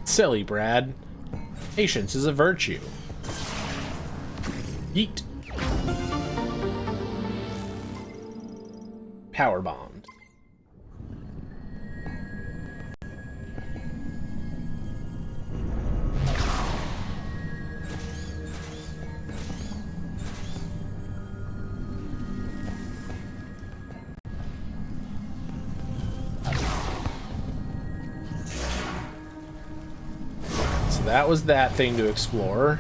Silly, Brad. Patience is a virtue. Yeet. Power bond. So that was that thing to explore.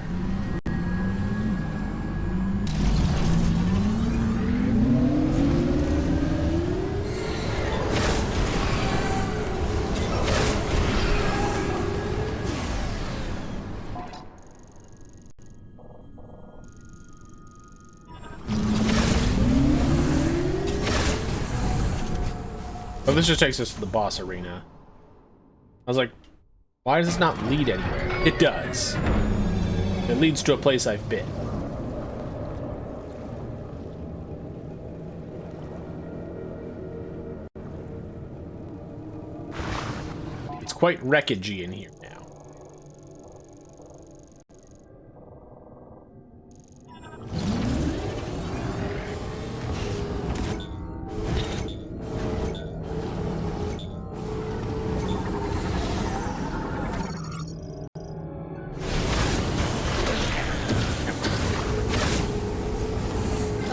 Oh, this just takes us to the boss arena. I was like, why does this not lead anywhere? It does. It leads to a place I've been. It's quite wreckagey in here now.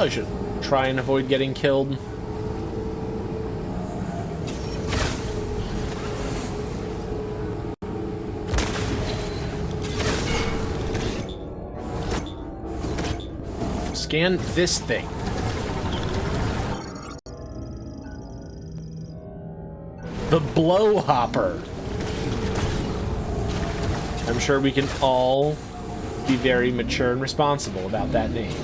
I should try and avoid getting killed. Scan this thing. The Blowhopper. I'm sure we can all be very mature and responsible about that name.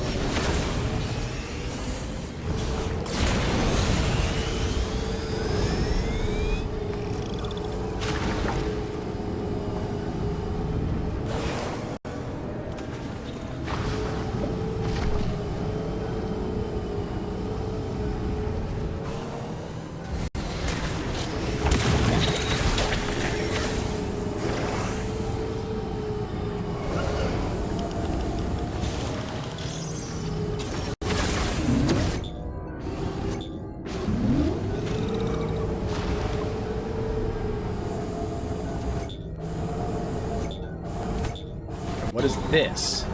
What is this?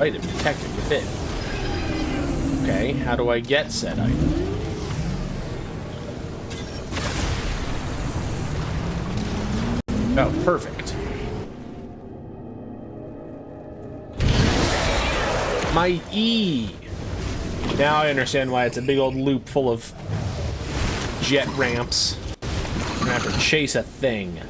Item detected within. Okay, how do I get said item? Oh, perfect. My E! Now I understand why it's a big old loop full of jet ramps. I'm gonna have to chase a thing.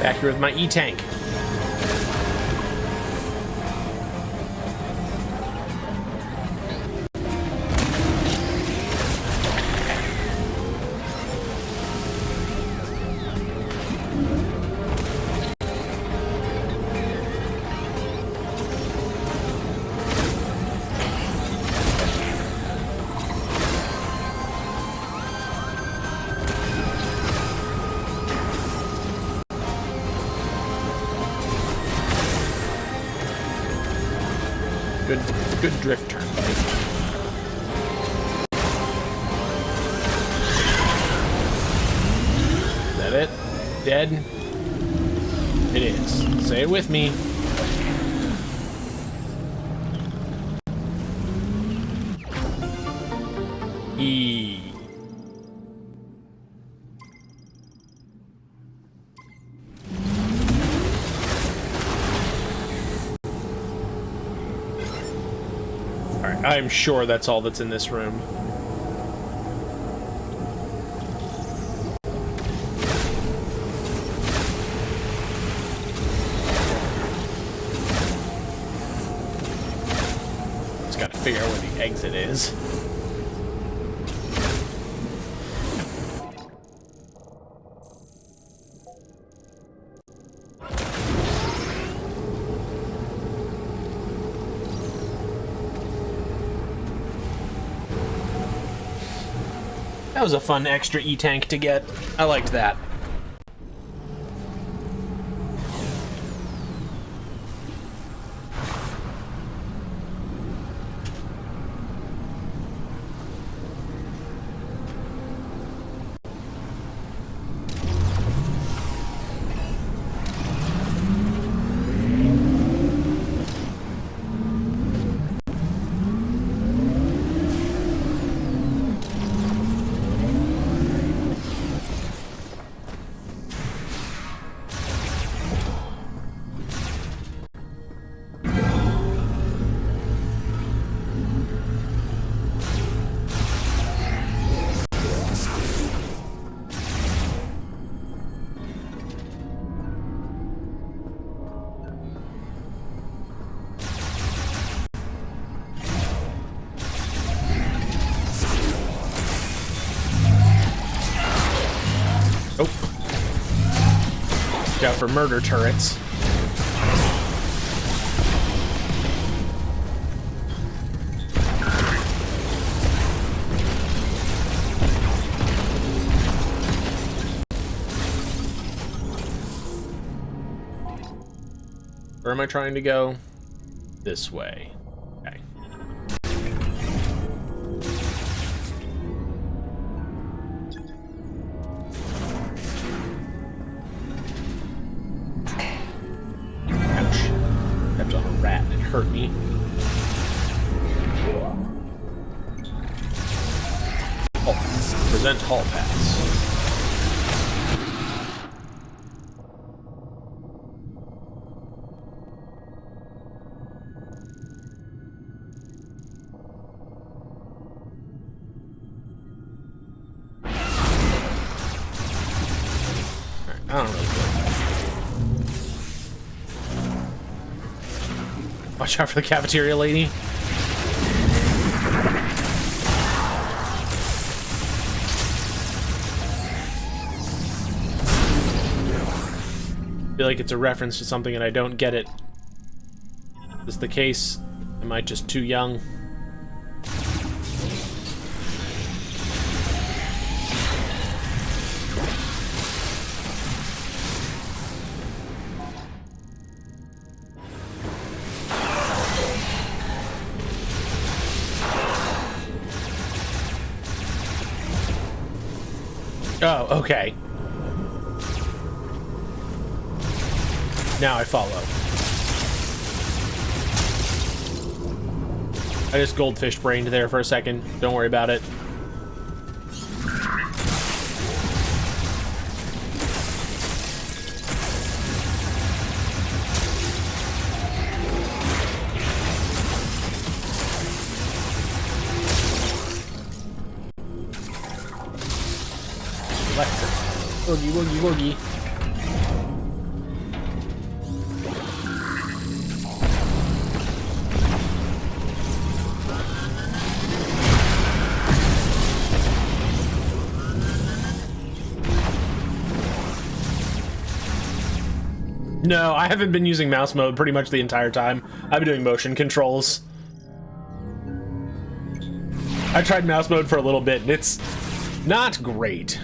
Back here with my E-tank. Good drift turn, buddy. Is that it? Dead? It is. Say it with me. E. I'm sure that's all that's in this room. Just gotta figure out where the exit is. That was a fun extra E-tank to get. I liked that. Oh. Watch out for murder turrets. Where am I trying to go? This way. Okay. Ouch. Stepped on a rat and it hurt me. Oh, present hall pass. I don't know. Watch out for the cafeteria lady. I feel like it's a reference to something and I don't get it. Is this the case? Am I just too young? Oh, okay. Now I follow. I just goldfish brained there for a second. Don't worry about it. Woogie, woogie, woogie. No, I haven't been using mouse mode pretty much the entire time. I've been doing motion controls. I tried mouse mode for a little bit and it's not great.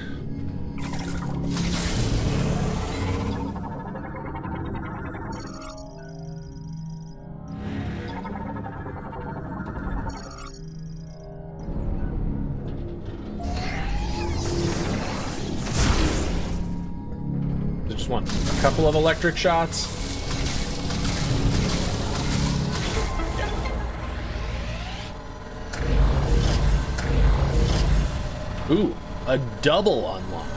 Want a couple of electric shots. Yeah. Ooh, a double unlock.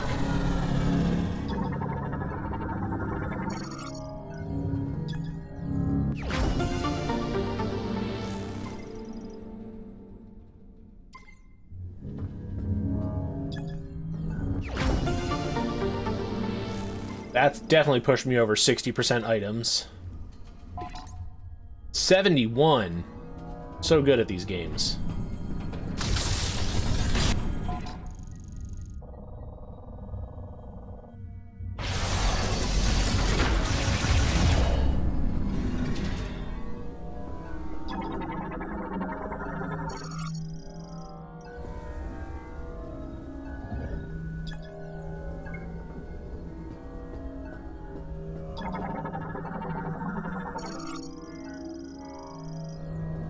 That's definitely pushed me over 60% items. 71. So good at these games.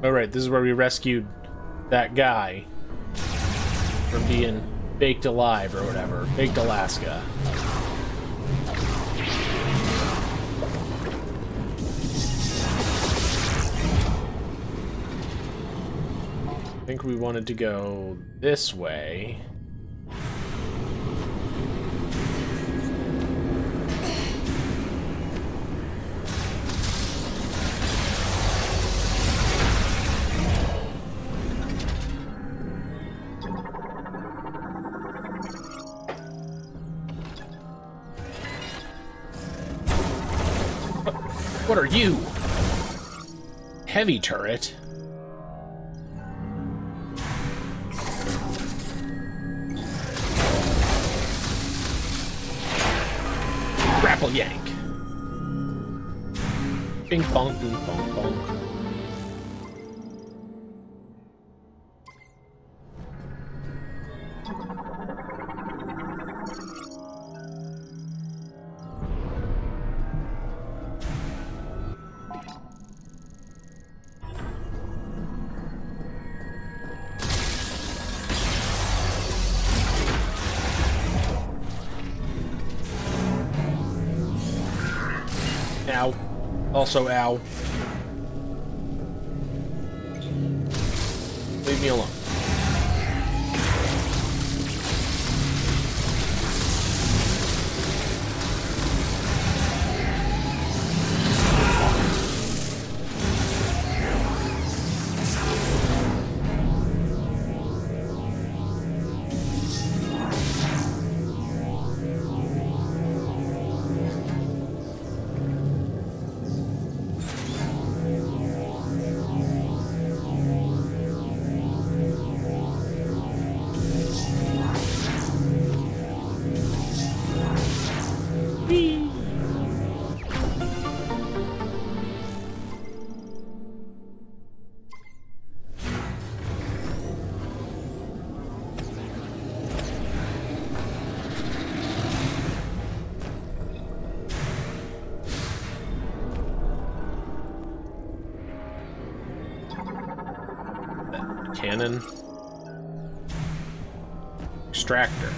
Alright, this is where we rescued that guy from being baked alive or whatever. Baked Alaska. I think we wanted to go this way. What are you? Heavy turret? grapple yank. Bing bong, bing bong bong. Ow. Also, ow. Leave me alone. Cannon. Extractor.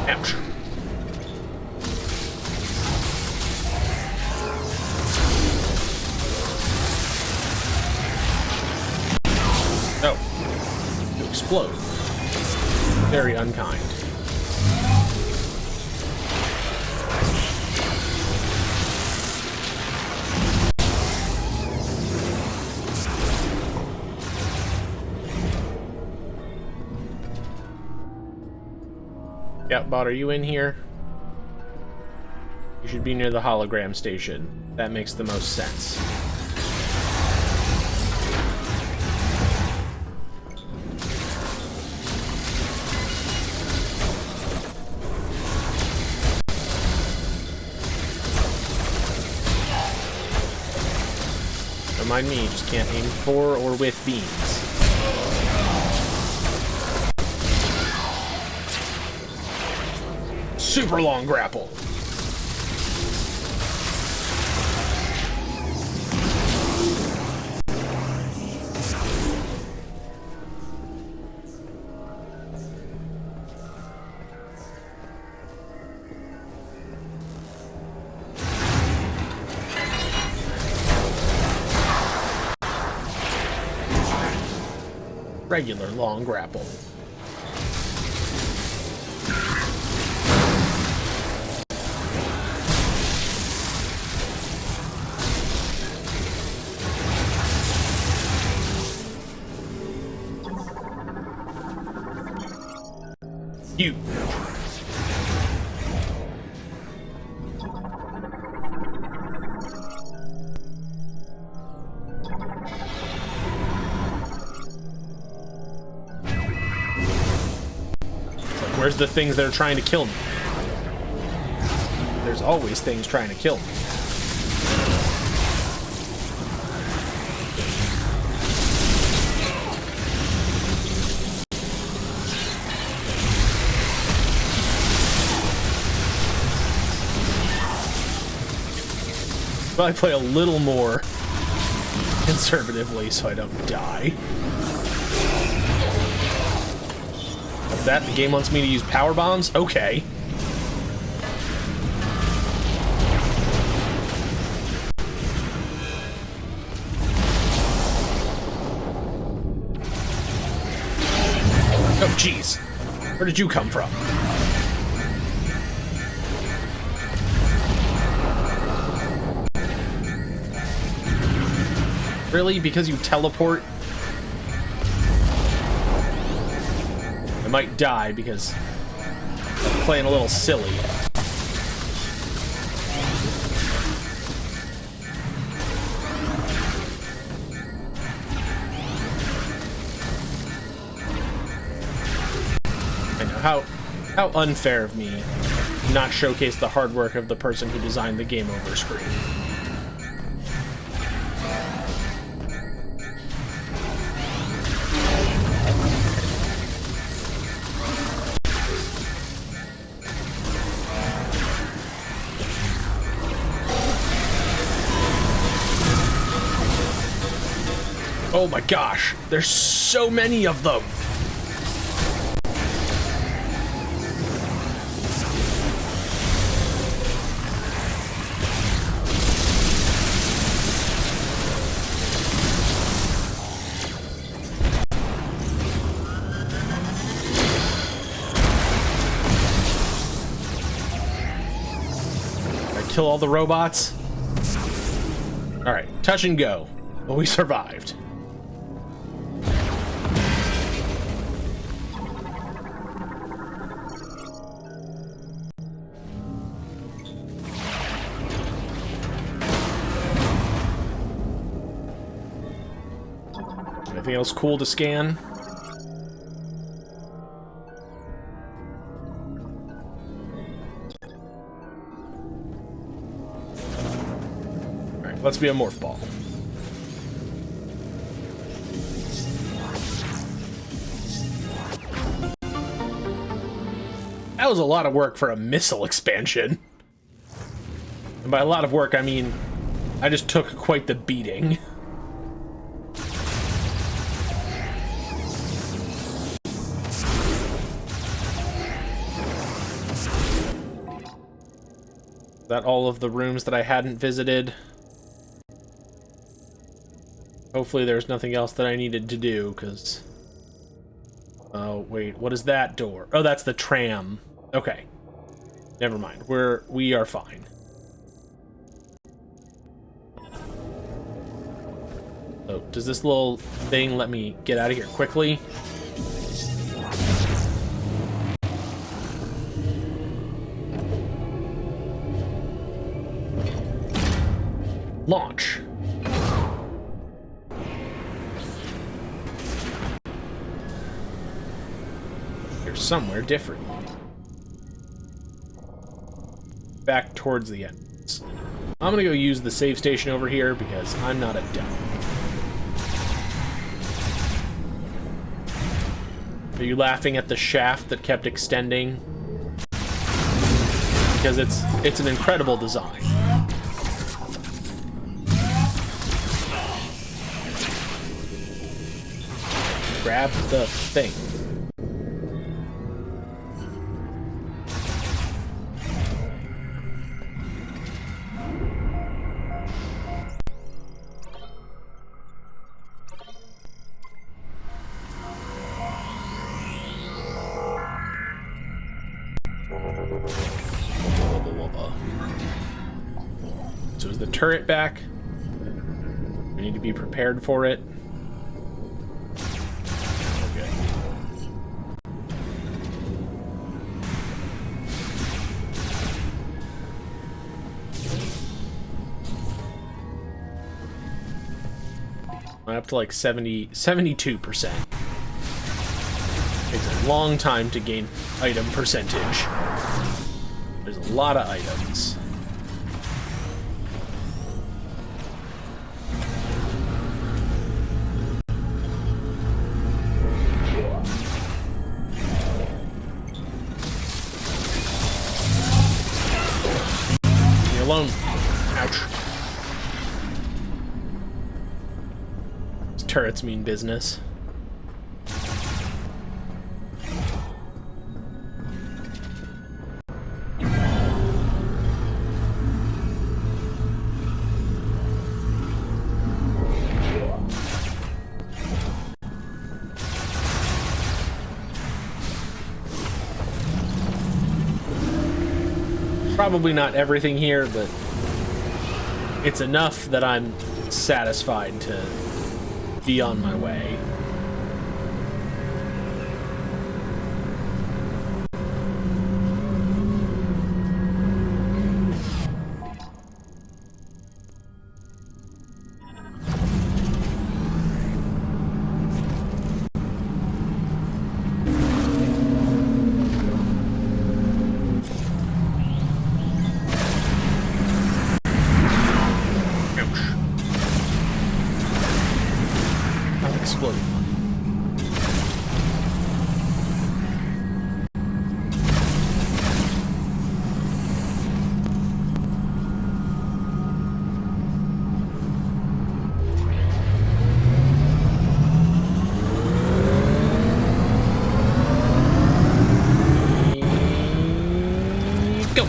Ouch. Oh. You explode. Very unkind. Bot, are you in here? You should be near the hologram station. That makes the most sense. Don't mind me, just can't aim for or with beams. Super long grapple. Regular long grapple. You. Where's the things that are trying to kill me? There's always things trying to kill me. But I play a little more conservatively so I don't die. What's that? The game wants me to use power bombs? Okay. Oh, jeez. Where did you come from? Really? Because you teleport? I might die because I'm playing a little silly. How unfair of me not showcase the hard work of the person who designed the game over screen. Oh my gosh, there's so many of them. Kill all the robots. All right, touch and go. But we survived. Anything else cool to scan? Let's be a morph ball. That was a lot of work for a missile expansion. And by a lot of work, I mean, I just took quite the beating. Is that all of the rooms that I hadn't visited? Hopefully there's nothing else that I needed to do, because... Oh, wait, what is that door? Oh, that's the tram. Okay. Never mind. We are fine. So, does this little thing let me get out of here quickly? Launch. Somewhere different. Back towards the entrance. I'm gonna go use the save station over here because I'm not a dumb. Are you laughing at the shaft that kept extending? Because it's an incredible design. Grab the thing. So is the turret back? We need to be prepared for it. Okay. I'm up to like 72%. Takes a long time to gain item percentage. There's a lot of items. Leave me alone. Ouch. These turrets mean business. Probably not everything here, but it's enough that I'm satisfied to be on my way. exploding one. Go!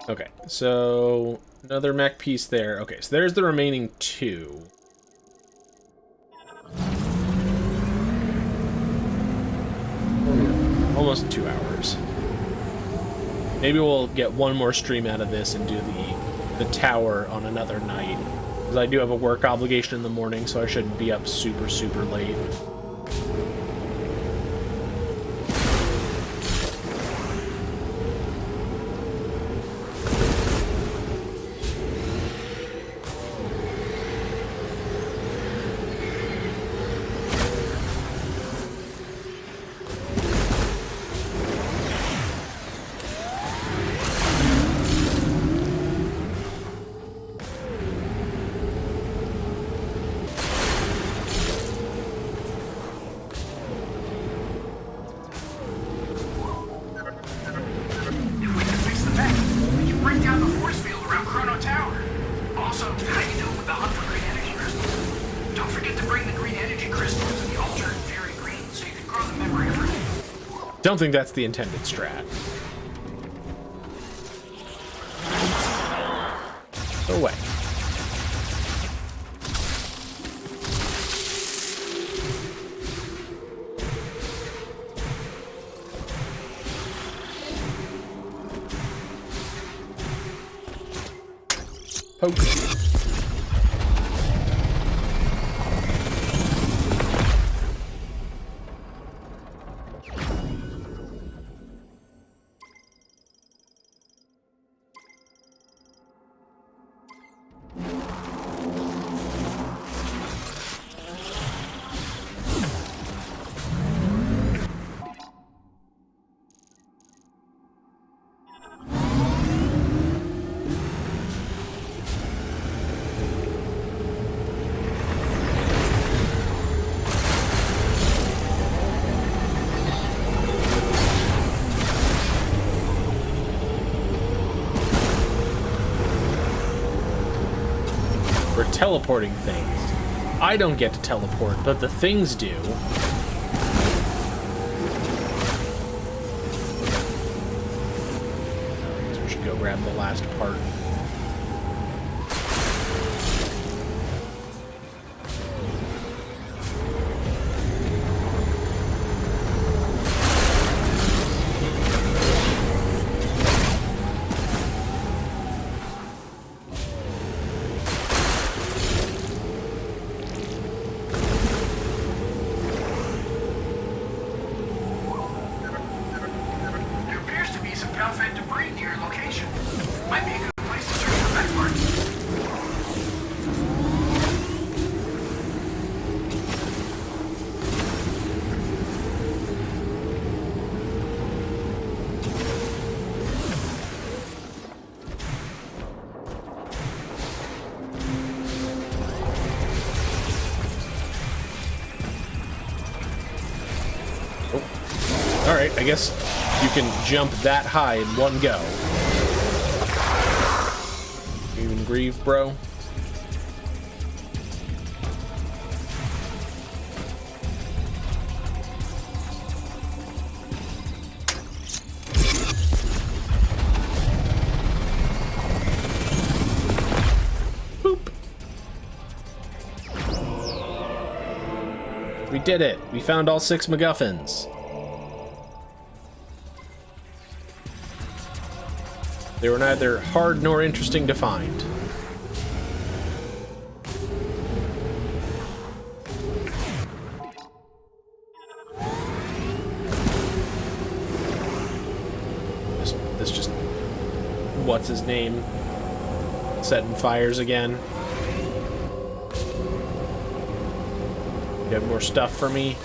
Okay, so another mech piece there. Okay, so there's the remaining two. Almost 2 hours. Maybe we'll get one more stream out of this and do the tower on another night. Because I do have a work obligation in the morning, so I shouldn't be up super, super late. Don't think that's the intended strat. Go away. Poke. Teleporting things. I don't get to teleport, but the things do. So we should go grab the last part. Alright, I guess you can jump that high in one go. You even grieve, bro? Boop. We did it! We found all 6 MacGuffins. They were neither hard nor interesting to find. This just... what's his name? Setting fires again. You have more stuff for me?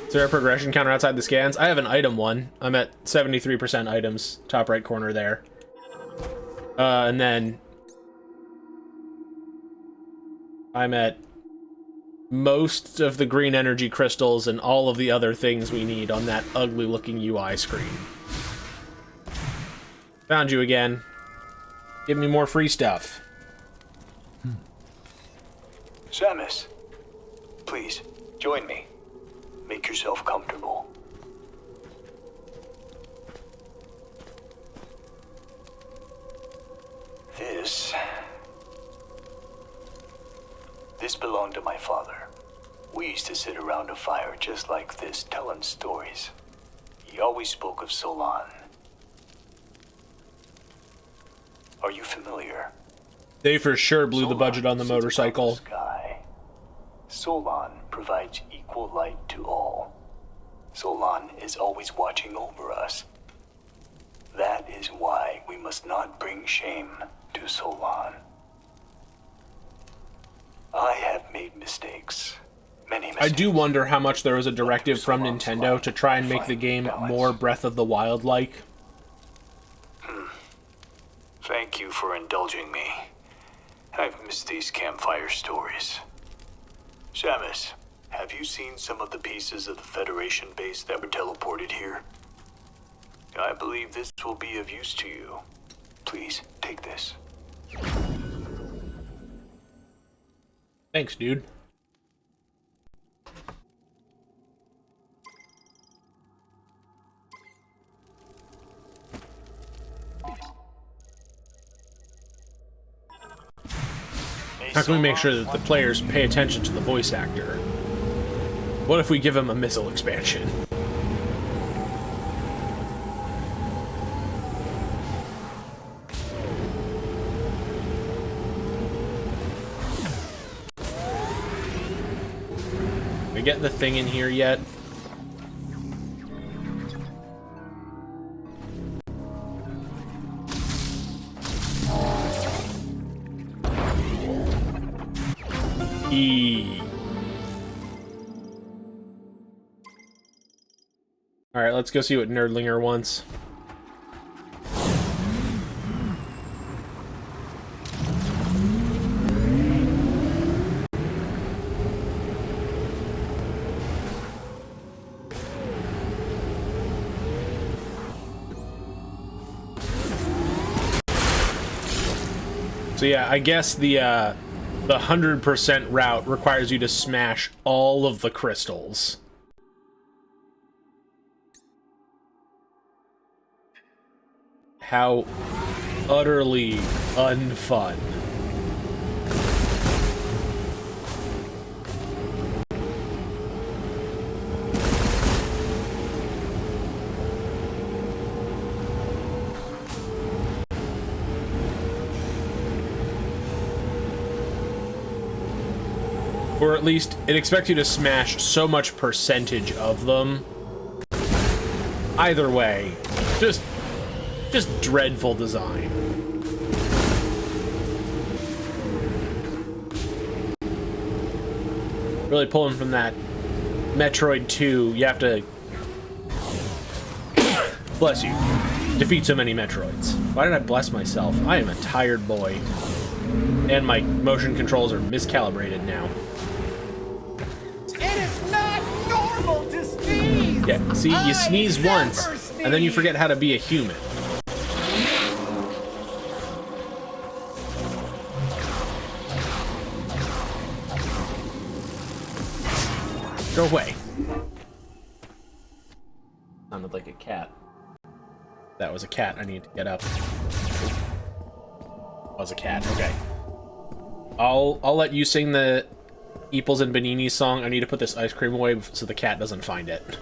Is there a progression counter outside the scans? I have an item one. I'm at 73% items, top right corner there. And then I'm at most of the green energy crystals and all of the other things we need on that ugly looking UI screen. Found you again. Give me more free stuff. Samus, please, join me. Make yourself comfortable. This belonged to my father. We used to sit around a fire just like this, telling stories. He always spoke of Solon. Are you familiar? They for sure blew the budget on the motorcycle. Sky. Solon provides equal light to all. Solon is always watching over us. That is why we must not bring shame to Solon. I have made mistakes. Many mistakes. I do wonder how much there was a directive from Nintendo to try and make the game more Breath of the Wild-like. Thank you for indulging me. I've missed these campfire stories. Samus, have you seen some of the pieces of the Federation base that were teleported here? I believe this will be of use to you. Please, take this. Thanks, dude. How can we make sure that the players pay attention to the voice actor? What if we give him a missile expansion? We get the thing in here yet? Alright, let's go see what Nerdlinger wants. So yeah, I guess the 100% route requires you to smash all of the crystals. How utterly unfun. Or at least, it expects you to smash so much percentage of them. Either way, just dreadful design. Really pulling from that Metroid 2, you have to... bless you. Defeat so many Metroids. Why did I bless myself? I am a tired boy. And my motion controls are miscalibrated now. It is not normal to sneeze! Yeah, see, you sneeze once, and then you forget how to be a human. Go away. Sounded like a cat. That was a cat. I need to get up. Was a cat. Okay. I'll let you sing the Eeples and Benini's song. I need to put this ice cream away so the cat doesn't find it.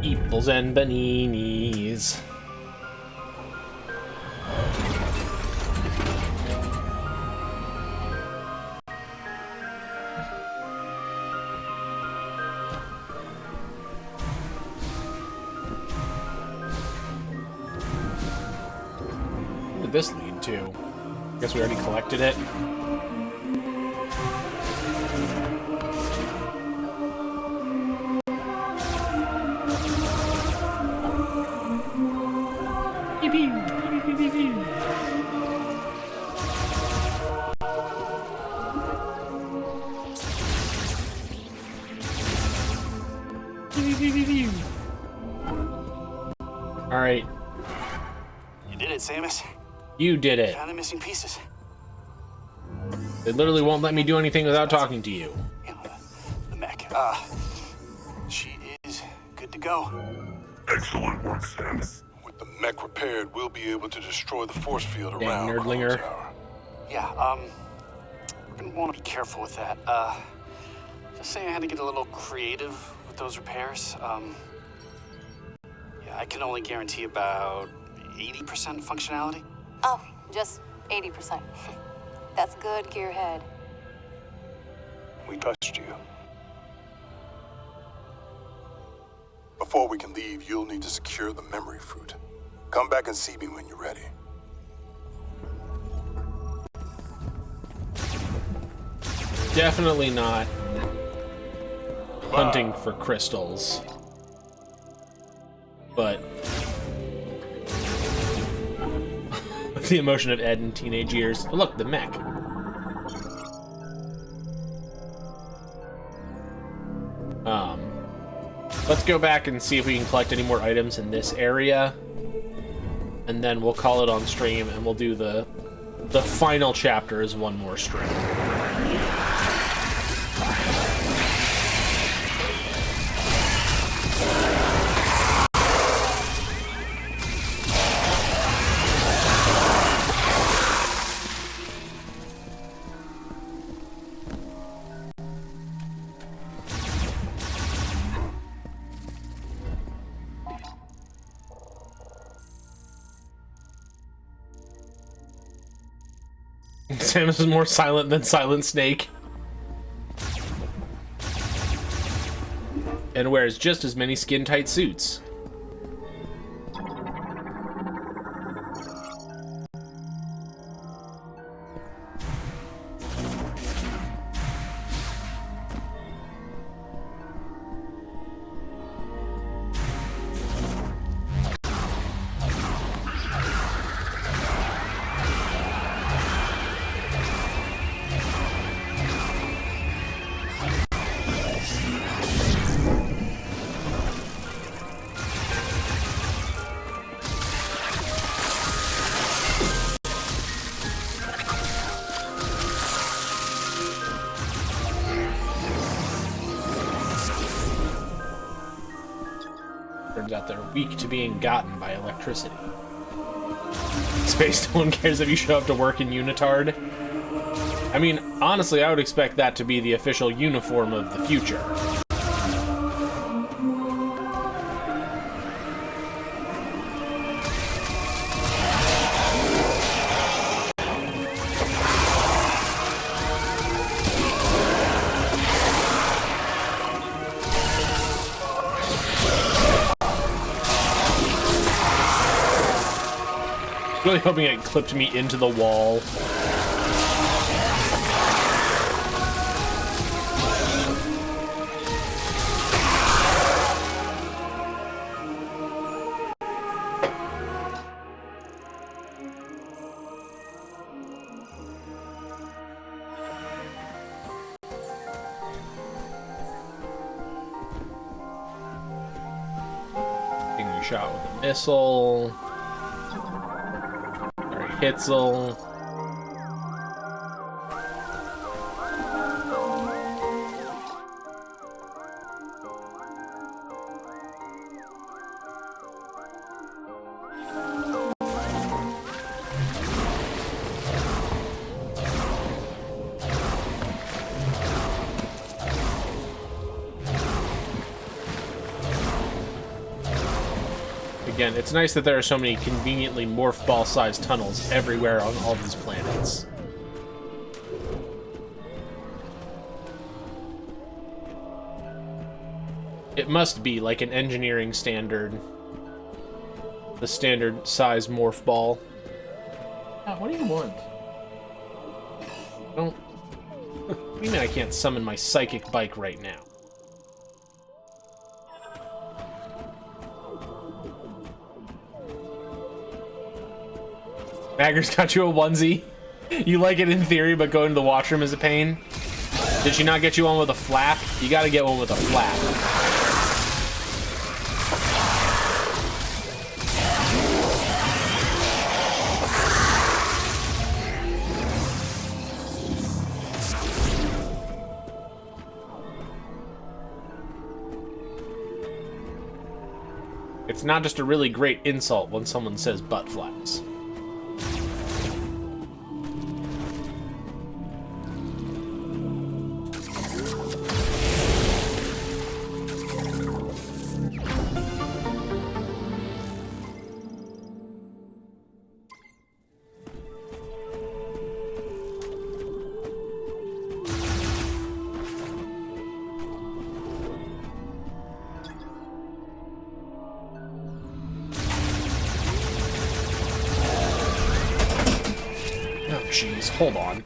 Eeples and baninis. Where did this lead to? Guess we already collected it. All right, You did it, Samus. you did it. Found the missing pieces. They literally won't let me do anything without talking to you. You know, the mech. She is good to go. Excellent work, Samus. With the mech repaired, we'll be able to destroy the force field Dang around nerdlinger. Cloud Tower. Yeah, we're gonna want to be careful with that. Just saying I had to get a little creative with those repairs. Yeah, I can only guarantee about 80% functionality. Oh, just 80%. That's good, Gearhead. We trust you. Before we can leave, you'll need to secure the memory fruit. Come back and see me when you're ready. Definitely not hunting for crystals. But the emotion of Ed in teenage years. Oh, look, the mech. Let's go back and see if we can collect any more items in this area. And then we'll call it on stream and we'll do the final chapter as one more stream. Samus is more silent than Silent Snake. And wears just as many skin-tight suits. Turns out they're weak to being gotten by electricity. Space, no one cares if you show up to work in unitard. I mean, honestly, I would expect that to be the official uniform of the future. Really hoping it clipped me into the wall. Getting a shot with a missile. Hitzel. Again, it's nice that there are so many conveniently morph ball-sized tunnels everywhere on all these planets. It must be like an engineering standard. The standard size morph ball. Oh, what do you want? Don't... What do you mean I can't summon my psychic bike right now? Magger's got you a onesie. You like it in theory, but going to the washroom is a pain. Did she not get you one with a flap? You gotta get one with a flap. It's not just a really great insult when someone says butt flaps. Jeez, hold on.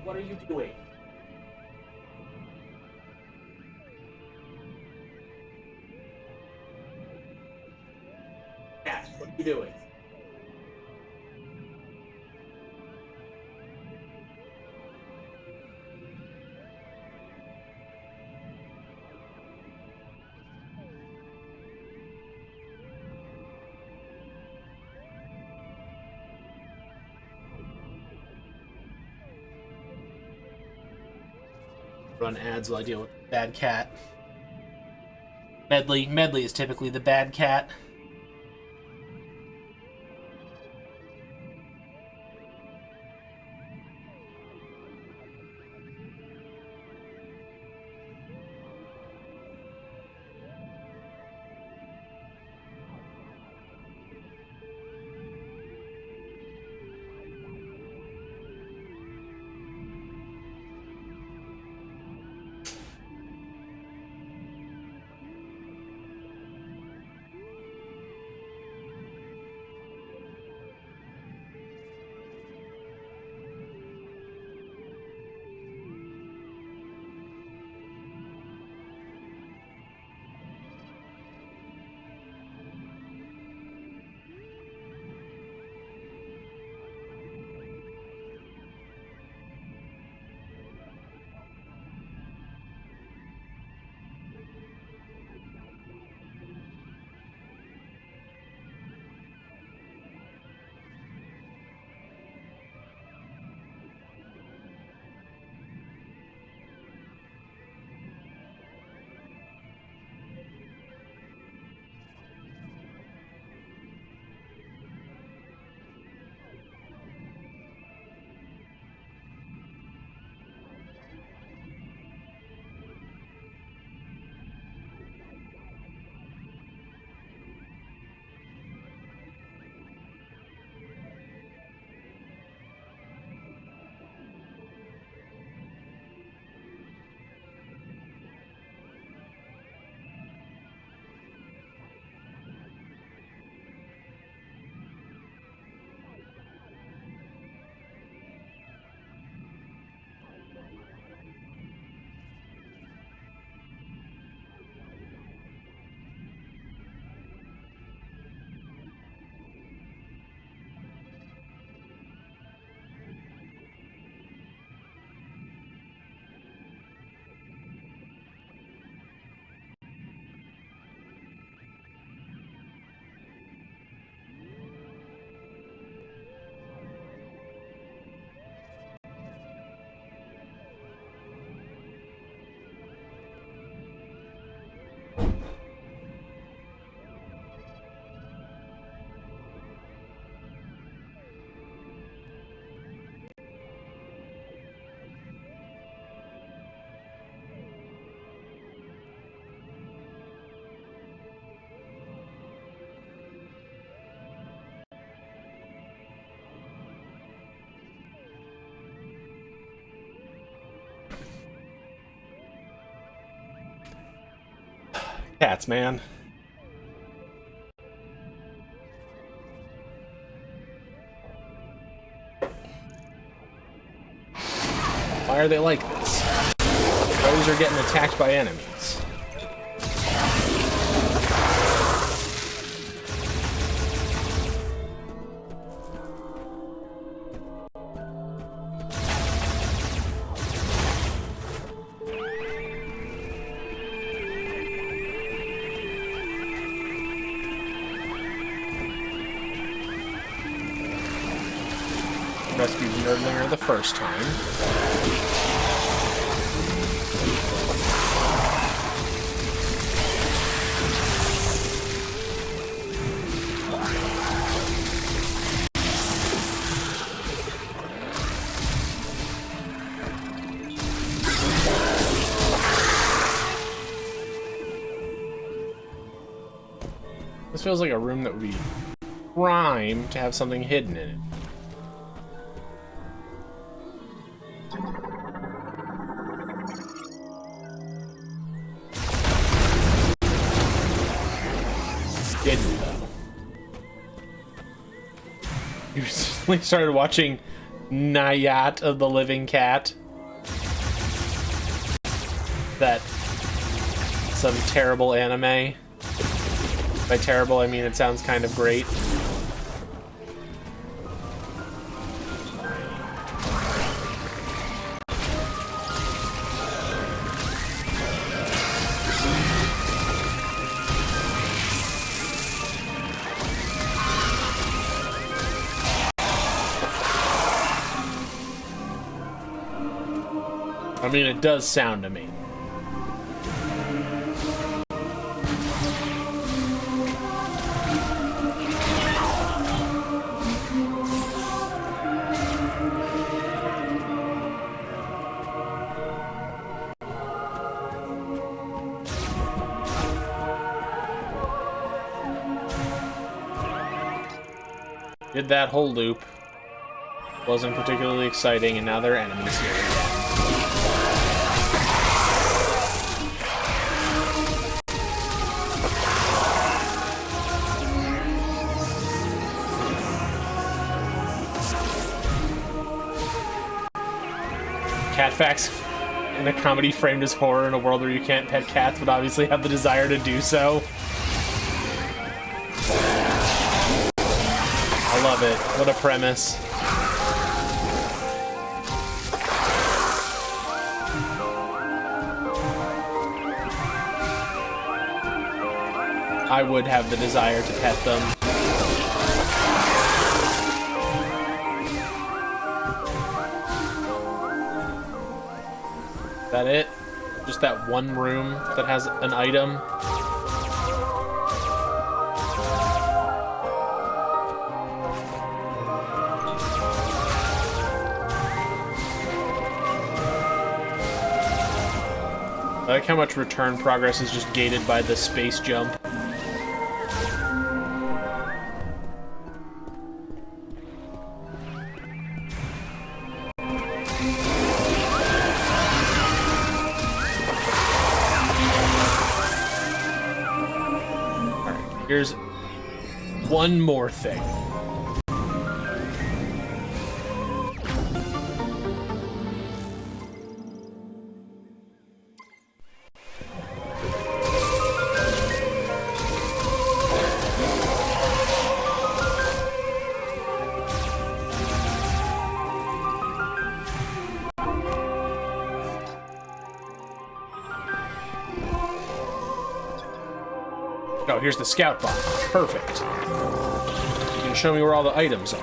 What are you doing? Cat, what are you doing? Run ads while I deal with bad cat. Medley is typically the bad cat. Cats, man. Why are they like this? Those are getting attacked by enemies. Rescued Nerdlinger the first time. This feels like a room that would be prime to have something hidden in it. Didn't though. You recently started watching Nayat of the Living Cat. That some terrible anime. By terrible, I mean it sounds kind of great. I mean, it does sound amazing. Did that whole loop. Wasn't particularly exciting, and now there are enemies here again. Cat facts in a comedy framed as horror in a world where you can't pet cats but obviously have the desire to do so. I love it. What a premise. I would have the desire to pet them. Is that it? Just that one room that has an item? I like how much return progress is just gated by the space jump. Alright, here's one more thing. Oh, here's the scout box. Perfect. You can show me where all the items are.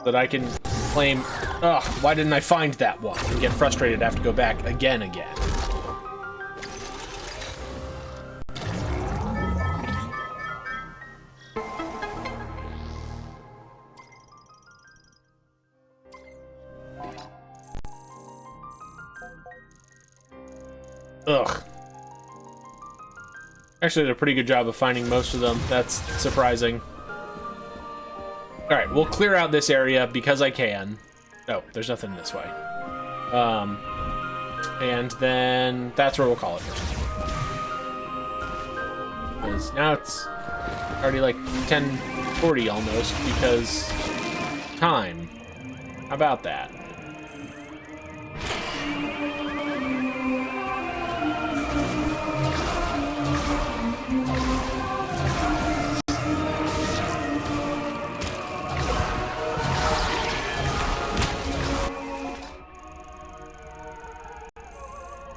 That I can claim, ugh, why didn't I find that one? And get frustrated, have to go back again. Ugh. Actually did a pretty good job of finding most of them. That's surprising. Alright, we'll clear out this area because I can. Oh, there's nothing this way. And then that's where we'll call it. Because now it's already like 10:40 almost, because time. How about that?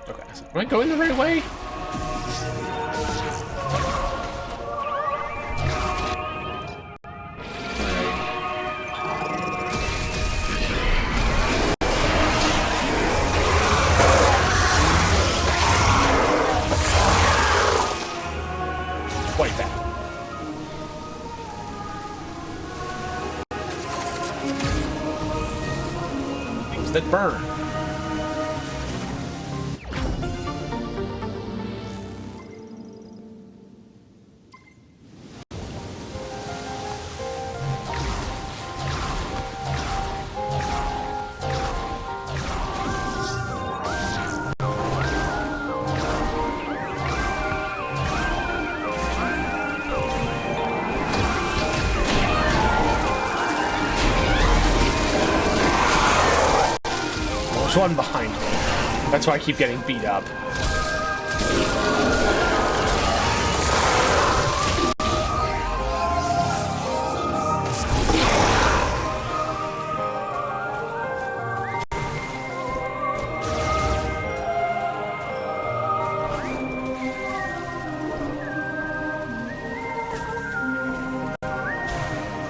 Okay, so am I going the right way? Quite bad. Things that burn. There's one behind me. That's why I keep getting beat up.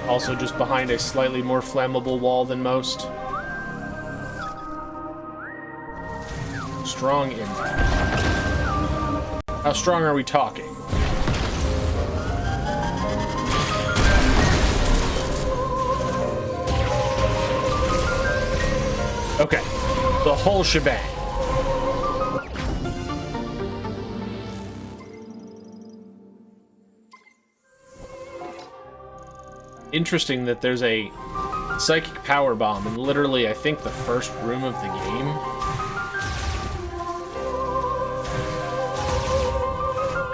Also just behind a slightly more flammable wall than most. Strong impact. How strong are we talking? Okay, the whole shebang. Interesting that there's a psychic power bomb in literally, I think, the first room of the game.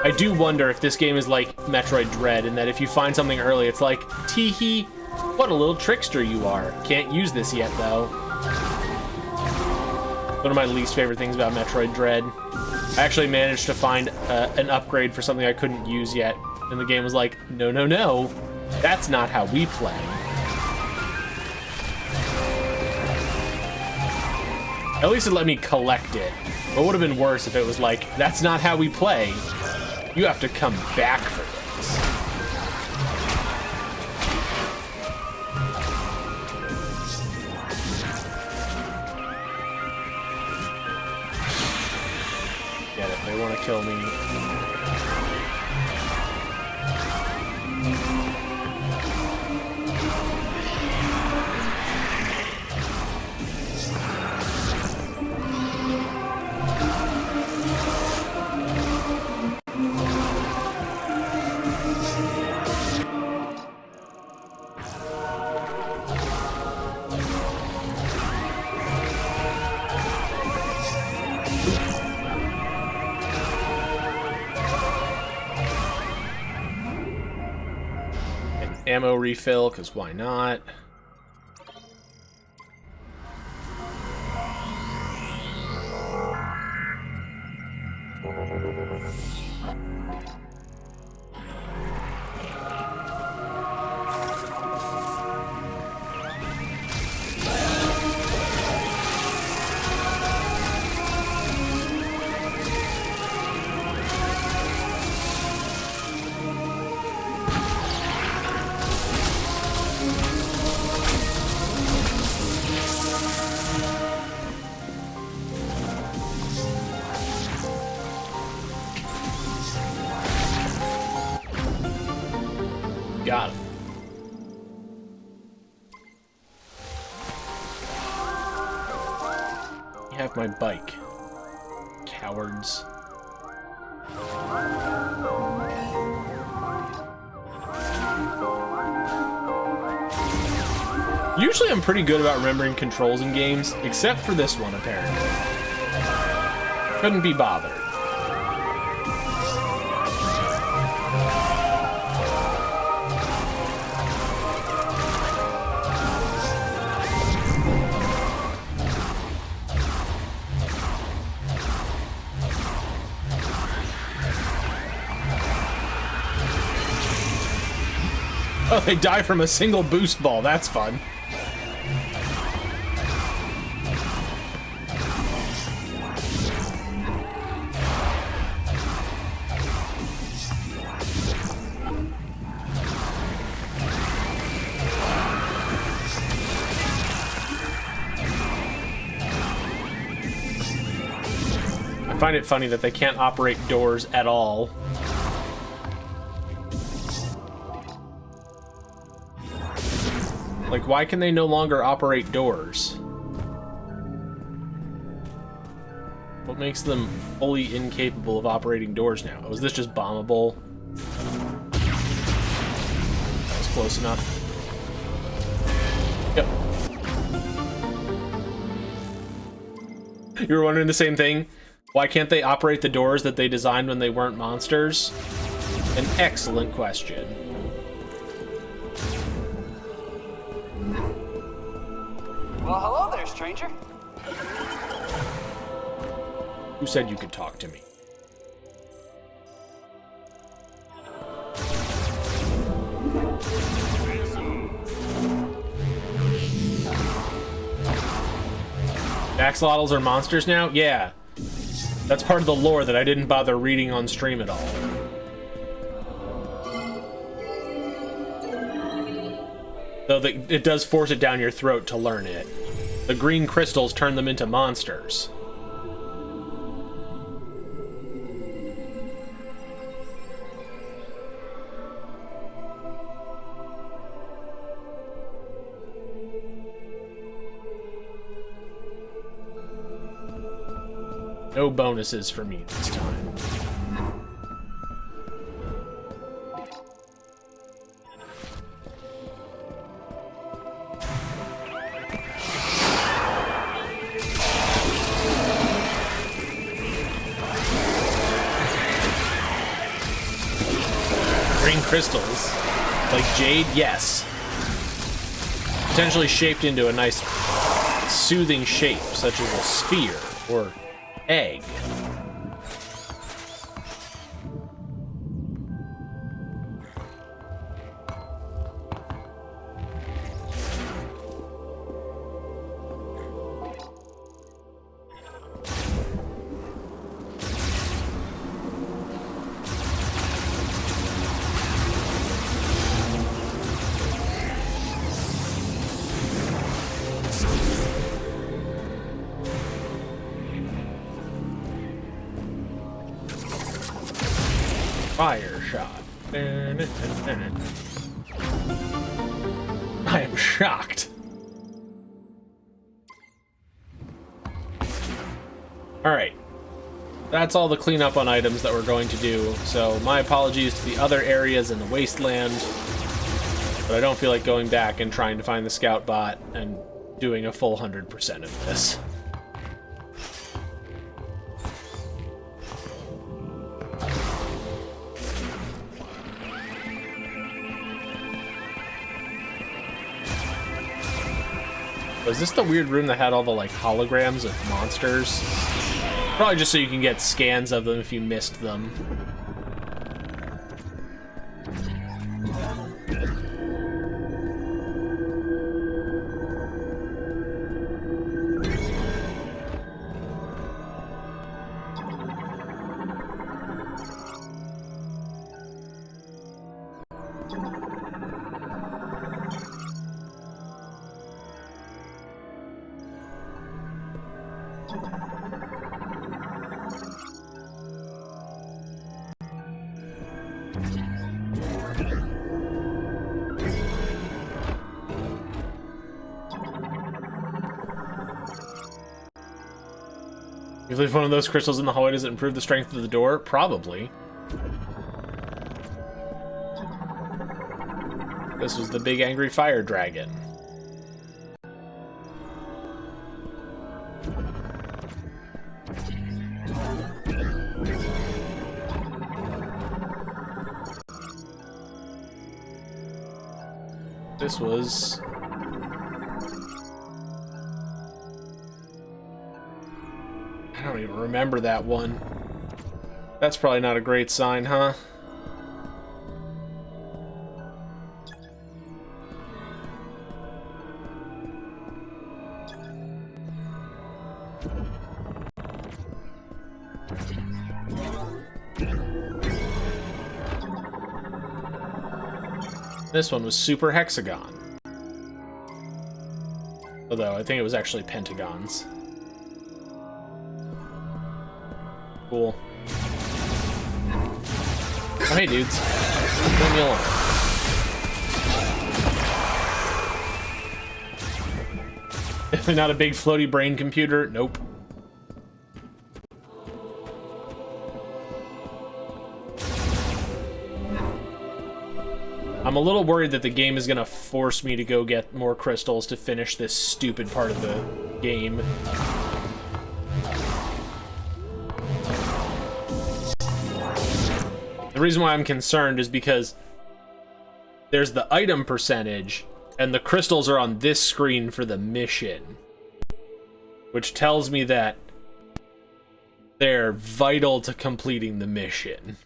I do wonder if this game is like Metroid Dread, in that if you find something early, it's like, tee-hee, what a little trickster you are. Can't use this yet, though. One of my least favorite things about Metroid Dread. I actually managed to find an upgrade for something I couldn't use yet, and the game was like, no, no, no, that's not how we play. At least it let me collect it. It would have been worse if it was like, that's not how we play. You have to come back for this. Get it, they want to kill me. Ammo refill, because why not? Got him. You have my bike. Cowards. Usually I'm pretty good about remembering controls in games, except for this one, apparently. Couldn't be bothered. Oh, they die from a single boost ball. That's fun. I find it funny that they can't operate doors at all. Like, why can they no longer operate doors? What makes them fully incapable of operating doors now? Oh, is this just bombable? That was close enough. Yep. You were wondering the same thing? Why can't they operate the doors that they designed when they weren't monsters? An excellent question. Well, hello there, stranger. Who said you could talk to me? Axolotls are monsters now? Yeah. That's part of the lore that I didn't bother reading on stream at all. Though it does force it down your throat to learn it. The green crystals turn them into monsters. No bonuses for me this time. Green crystals, like jade, yes. Potentially shaped into a nice soothing shape, such as a sphere or egg. Fire shot. I am shocked. Alright. That's all the cleanup on items that we're going to do, so my apologies to the other areas in the wasteland, but I don't feel like going back and trying to find the scout bot and doing a full 100% of this. Was this the weird room that had all the, like, holograms of monsters? Probably just so you can get scans of them if you missed them. If one of those crystals in the hallway, does it improve the strength of the door? Probably. This was the big angry fire dragon. This was... I don't even remember that one. That's probably not a great sign, huh? This one was Super Hexagon. Although, I think it was actually Pentagons. Cool. Oh, hey, dudes. Leave me alone. Not a big floaty brain computer? Nope. I'm a little worried that the game is going to force me to go get more crystals to finish this stupid part of the game. The reason why I'm concerned is because there's the item percentage, and the crystals are on this screen for the mission, which tells me that they're vital to completing the mission.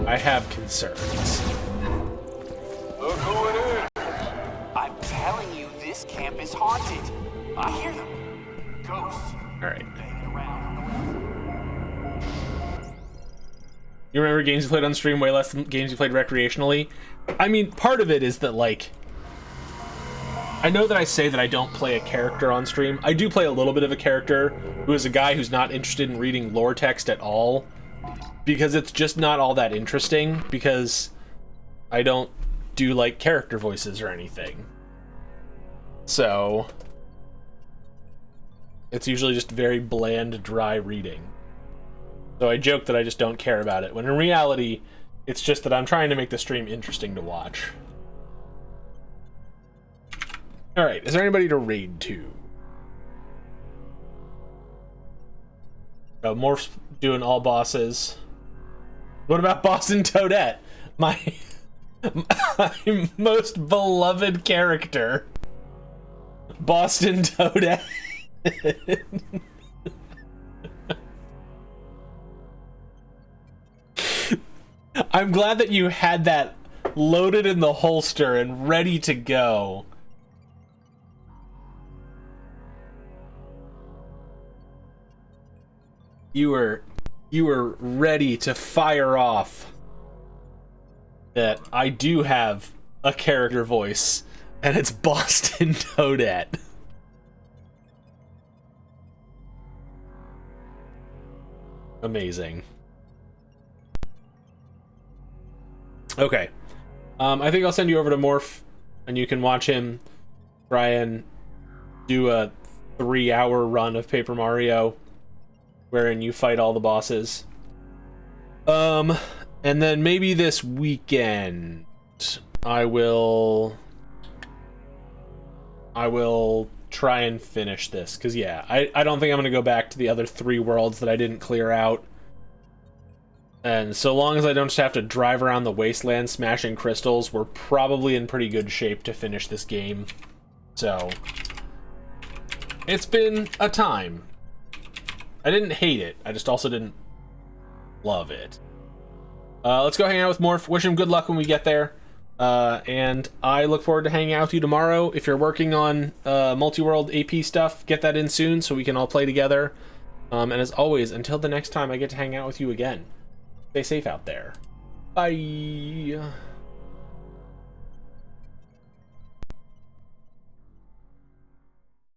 I have concerns. Look who it is! I'm telling you, this camp is haunted. I hear them. Ghosts. Alright. Banging around. You remember games you played on stream way less than games you played recreationally? I mean, part of it is that, like... I know that I say that I don't play a character on stream. I do play a little bit of a character who is a guy who's not interested in reading lore text at all. Because it's just not all that interesting, because I don't do, like, character voices or anything. So, it's usually just very bland, dry reading. So I joke that I just don't care about it, when in reality, it's just that I'm trying to make the stream interesting to watch. Alright, is there anybody to raid to? Oh, Morph's doing all bosses. What about Boston Toadette? My most beloved character. Boston Toadette. I'm glad that you had that loaded in the holster and ready to go. You were ready to fire off that I do have a character voice, and it's Boston Toadette. Amazing. Okay. I think I'll send you over to Morph, and you can watch him try and do a 3-hour run of Paper Mario, wherein you fight all the bosses. And then maybe this weekend I will try and finish this, because yeah, I don't think I'm going to go back to the other 3 worlds that I didn't clear out. And so long as I don't just have to drive around the wasteland smashing crystals, we're probably in pretty good shape to finish this game. So, it's been a time. I didn't hate it, I just also didn't love it. Let's go hang out with Morph. Wish him good luck when we get there. And I look forward to hanging out with you tomorrow. If you're working on multi-world AP stuff, get that in soon so we can all play together. And as always, until the next time I get to hang out with you again, stay safe out there. Bye!